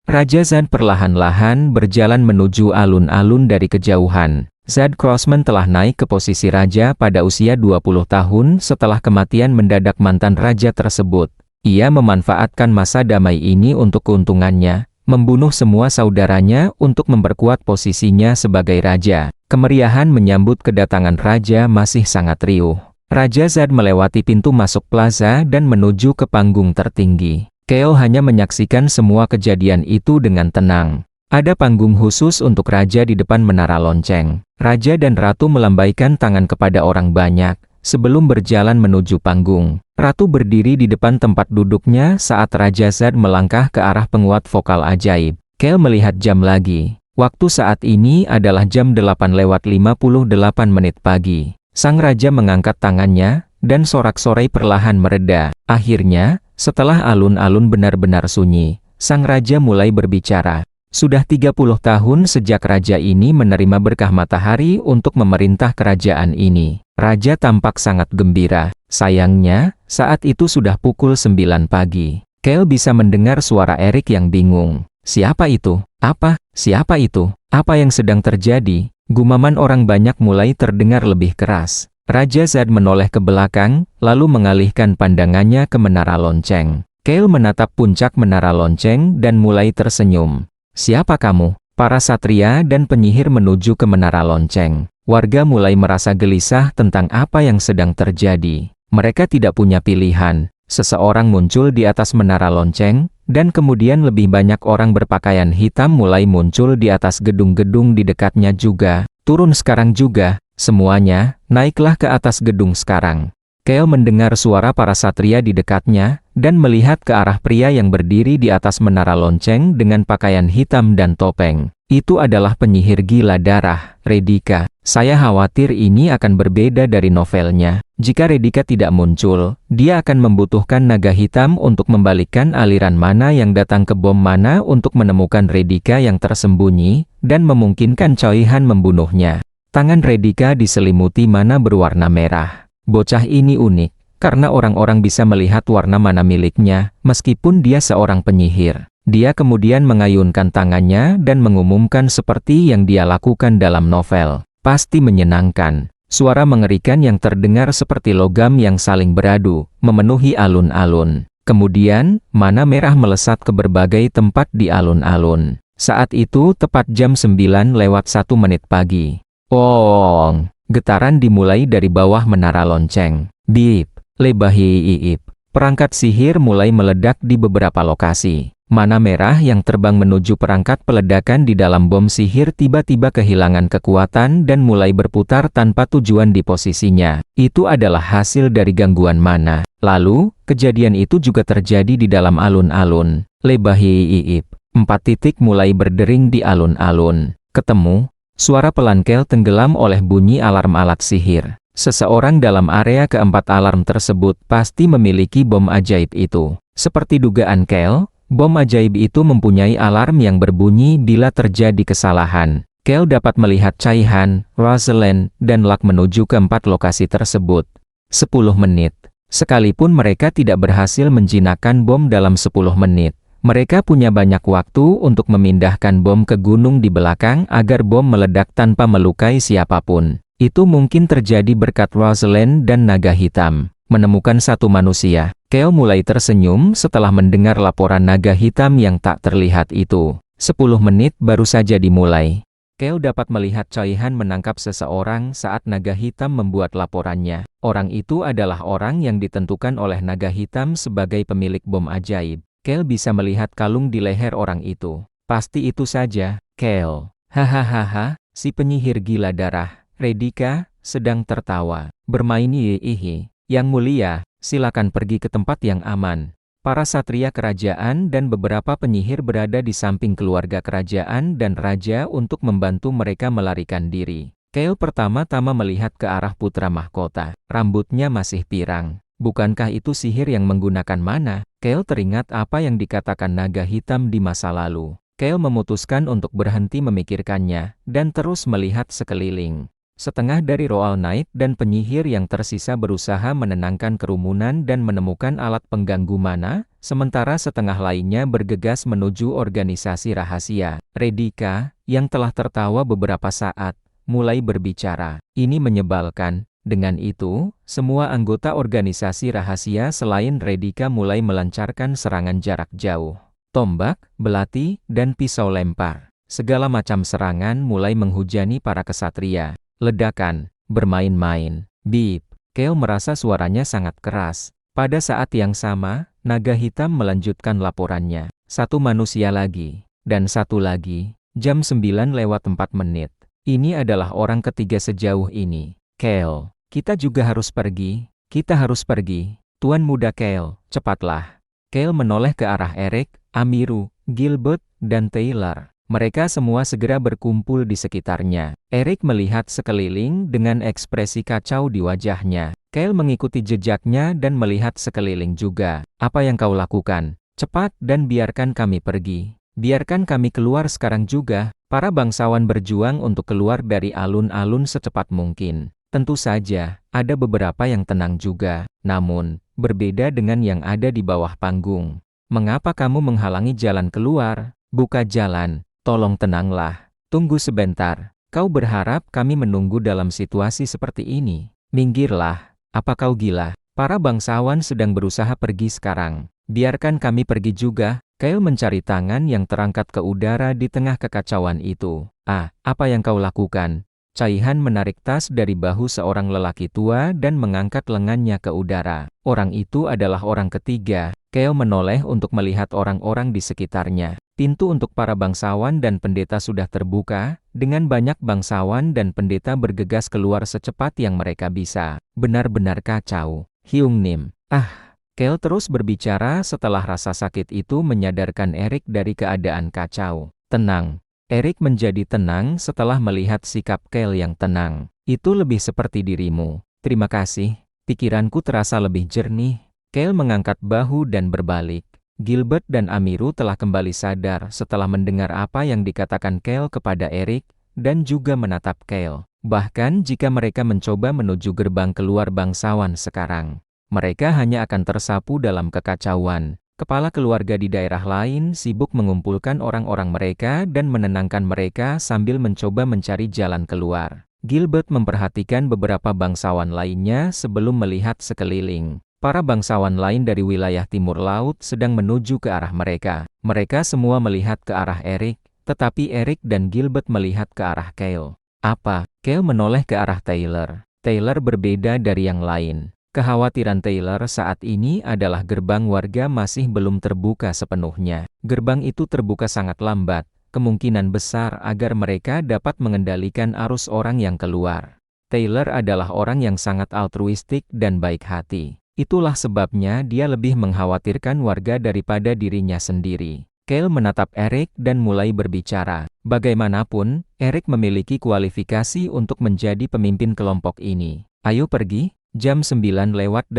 S2: Raja Zad perlahan-lahan berjalan menuju alun-alun dari kejauhan. Zad Crossman telah naik ke posisi raja pada usia 20 tahun setelah kematian mendadak mantan raja tersebut. Ia memanfaatkan masa damai ini untuk keuntungannya, membunuh semua saudaranya untuk memperkuat posisinya sebagai raja. Kemeriahan menyambut kedatangan raja masih sangat riuh. Raja Zad melewati pintu masuk plaza dan menuju ke panggung tertinggi. Kale hanya menyaksikan semua kejadian itu dengan tenang. Ada panggung khusus untuk raja di depan menara lonceng. Raja dan ratu melambaikan tangan kepada orang banyak sebelum berjalan menuju panggung. Ratu berdiri di depan tempat duduknya saat Raja Zad melangkah ke arah penguat vokal ajaib. Kale melihat jam lagi. Waktu saat ini adalah jam 8:58 menit pagi. Sang raja mengangkat tangannya, dan sorak-sorai perlahan mereda. Akhirnya, setelah alun-alun benar-benar sunyi, sang raja mulai berbicara. Sudah 30 tahun sejak raja ini menerima berkah matahari untuk memerintah kerajaan ini. Raja tampak sangat gembira. Sayangnya, saat itu sudah pukul 9 pagi. Kale bisa mendengar suara Eric yang bingung. Siapa itu? Apa? Siapa itu? Apa yang sedang terjadi? Gumaman orang banyak mulai terdengar lebih keras. Raja Zad menoleh ke belakang, lalu mengalihkan pandangannya ke menara lonceng. Kale menatap puncak menara lonceng dan mulai tersenyum. Siapa kamu? Para satria dan penyihir menuju ke menara lonceng. Warga mulai merasa gelisah tentang apa yang sedang terjadi. Mereka tidak punya pilihan. Seseorang muncul di atas menara lonceng, dan kemudian lebih banyak orang berpakaian hitam mulai muncul di atas gedung-gedung di dekatnya juga. Turun sekarang juga, semuanya, naiklah ke atas gedung sekarang. Kale mendengar suara para satria di dekatnya, dan melihat ke arah pria yang berdiri di atas menara lonceng dengan pakaian hitam dan topeng. Itu adalah penyihir gila darah, Redika. Saya khawatir ini akan berbeda dari novelnya. Jika Redika tidak muncul, dia akan membutuhkan naga hitam untuk membalikkan aliran mana yang datang ke bom mana untuk menemukan Redika yang tersembunyi, dan memungkinkan Choi Han membunuhnya. Tangan Redika diselimuti mana berwarna merah. Bocah ini unik, karena orang-orang bisa melihat warna mana miliknya, meskipun dia seorang penyihir. Dia kemudian mengayunkan tangannya dan mengumumkan seperti yang dia lakukan dalam novel. Pasti menyenangkan. Suara mengerikan yang terdengar seperti logam yang saling beradu, memenuhi alun-alun. Kemudian, mana merah melesat ke berbagai tempat di alun-alun. Saat itu tepat jam 9:01 pagi. Ong! Getaran dimulai dari bawah menara lonceng. Bip! Lebahiip! Perangkat sihir mulai meledak di beberapa lokasi. Mana merah yang terbang menuju perangkat peledakan di dalam bom sihir tiba-tiba kehilangan kekuatan dan mulai berputar tanpa tujuan di posisinya. Itu adalah hasil dari gangguan mana. Lalu, kejadian itu juga terjadi di dalam alun-alun. Lebahiip! 4 titik mulai berdering di alun-alun. Ketemu, suara pelan Kel tenggelam oleh bunyi alarm alat sihir. Seseorang dalam area keempat alarm tersebut pasti memiliki bom ajaib itu. Seperti dugaan Kel, bom ajaib itu mempunyai alarm yang berbunyi bila terjadi kesalahan. Kel dapat melihat Caihan, Rosalind, dan Luck menuju ke 4 lokasi tersebut. 10 menit. Sekalipun mereka tidak berhasil menjinakkan bom dalam 10 menit. Mereka punya banyak waktu untuk memindahkan bom ke gunung di belakang agar bom meledak tanpa melukai siapapun. Itu mungkin terjadi berkat Rosalind dan naga hitam. Menemukan satu manusia. Kel mulai tersenyum setelah mendengar laporan naga hitam yang tak terlihat itu. 10 menit baru saja dimulai. Kel dapat melihat Caihan menangkap seseorang saat naga hitam membuat laporannya. Orang itu adalah orang yang ditentukan oleh naga hitam sebagai pemilik bom ajaib. Kel bisa melihat kalung di leher orang itu. Pasti itu saja, Kel. Hahaha, si penyihir gila darah. Redika sedang tertawa. Bermain hihihi. Yang mulia, silakan pergi ke tempat yang aman. Para satria kerajaan dan beberapa penyihir berada di samping keluarga kerajaan dan raja untuk membantu mereka melarikan diri. Kel pertama-tama melihat ke arah putra mahkota. Rambutnya masih pirang. Bukankah itu sihir yang menggunakan mana? Kel teringat apa yang dikatakan naga hitam di masa lalu. Kel memutuskan untuk berhenti memikirkannya, dan terus melihat sekeliling. Setengah dari Royal Knight dan penyihir yang tersisa berusaha menenangkan kerumunan dan menemukan alat pengganggu mana, sementara setengah lainnya bergegas menuju organisasi rahasia. Redika, yang telah tertawa beberapa saat, mulai berbicara. Ini menyebalkan. Dengan itu, semua anggota organisasi rahasia selain Redika mulai melancarkan serangan jarak jauh. Tombak, belati, dan pisau lempar. Segala macam serangan mulai menghujani para kesatria. Ledakan, bermain-main. Bip, Kel merasa suaranya sangat keras. Pada saat yang sama, naga hitam melanjutkan laporannya. 1 manusia lagi, dan 1 lagi. Jam 9:04. Ini adalah orang ketiga sejauh ini. Kel, kita juga harus pergi. Kita harus pergi. Tuan muda Kel, cepatlah. Kel menoleh ke arah Eric, Amiru, Gilbert, dan Taylor. Mereka semua segera berkumpul di sekitarnya. Eric melihat sekeliling dengan ekspresi kacau di wajahnya. Kel mengikuti jejaknya dan melihat sekeliling juga. Apa yang kau lakukan? Cepat dan biarkan kami pergi. Biarkan kami keluar sekarang juga. Para bangsawan berjuang untuk keluar dari alun-alun secepat mungkin. Tentu saja, ada beberapa yang tenang juga. Namun, berbeda dengan yang ada di bawah panggung. Mengapa kamu menghalangi jalan keluar? Buka jalan. Tolong tenanglah. Tunggu sebentar. Kau berharap kami menunggu dalam situasi seperti ini? Minggirlah. Apa kau gila? Para bangsawan sedang berusaha pergi sekarang. Biarkan kami pergi juga. Kel mencari tangan yang terangkat ke udara di tengah kekacauan itu. Ah, apa yang kau lakukan? Caihan menarik tas dari bahu seorang lelaki tua dan mengangkat lengannya ke udara. Orang itu adalah orang ketiga. Kel menoleh untuk melihat orang-orang di sekitarnya. Pintu untuk para bangsawan dan pendeta sudah terbuka, dengan banyak bangsawan dan pendeta bergegas keluar secepat yang mereka bisa. Benar-benar kacau. Hyung Nim. Ah, Kel terus berbicara setelah rasa sakit itu menyadarkan Eric dari keadaan kacau. Tenang. Eric menjadi tenang setelah melihat sikap Kel yang tenang. Itu lebih seperti dirimu. Terima kasih. Pikiranku terasa lebih jernih. Kel mengangkat bahu dan berbalik. Gilbert dan Amiru telah kembali sadar setelah mendengar apa yang dikatakan Kel kepada Eric, dan juga menatap Kel. Bahkan jika mereka mencoba menuju gerbang keluar bangsawan sekarang, mereka hanya akan tersapu dalam kekacauan. Kepala keluarga di daerah lain sibuk mengumpulkan orang-orang mereka dan menenangkan mereka sambil mencoba mencari jalan keluar. Gilbert memperhatikan beberapa bangsawan lainnya sebelum melihat sekeliling. Para bangsawan lain dari wilayah timur laut sedang menuju ke arah mereka. Mereka semua melihat ke arah Eric, tetapi Eric dan Gilbert melihat ke arah Kyle. Apa? Kyle menoleh ke arah Taylor. Taylor berbeda dari yang lain. Kekhawatiran Taylor saat ini adalah gerbang warga masih belum terbuka sepenuhnya. Gerbang itu terbuka sangat lambat, kemungkinan besar agar mereka dapat mengendalikan arus orang yang keluar. Taylor adalah orang yang sangat altruistik dan baik hati. Itulah sebabnya dia lebih mengkhawatirkan warga daripada dirinya sendiri. Kyle menatap Eric dan mulai berbicara. Bagaimanapun, Eric memiliki kualifikasi untuk menjadi pemimpin kelompok ini. Ayo pergi. Jam 9:08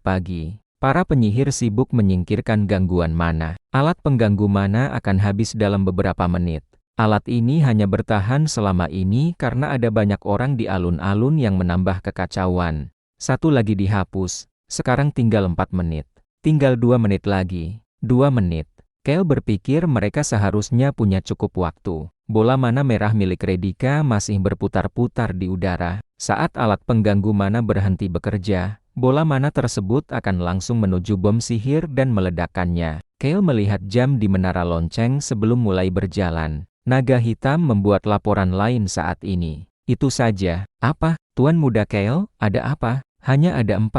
S2: pagi. Para penyihir sibuk menyingkirkan gangguan mana. Alat pengganggu mana akan habis dalam beberapa menit. Alat ini hanya bertahan selama ini karena ada banyak orang di alun-alun yang menambah kekacauan. Satu lagi dihapus. Sekarang tinggal 4 menit. Tinggal 2 menit lagi. 2 menit. Kyle berpikir mereka seharusnya punya cukup waktu. Bola mana merah milik Redika masih berputar-putar di udara. Saat alat pengganggu mana berhenti bekerja, bola mana tersebut akan langsung menuju bom sihir dan meledakkannya. Kyle melihat jam di menara lonceng sebelum mulai berjalan. Naga hitam membuat laporan lain saat ini. Itu saja. Apa? Tuan Muda Kyle, ada apa? Hanya ada 4.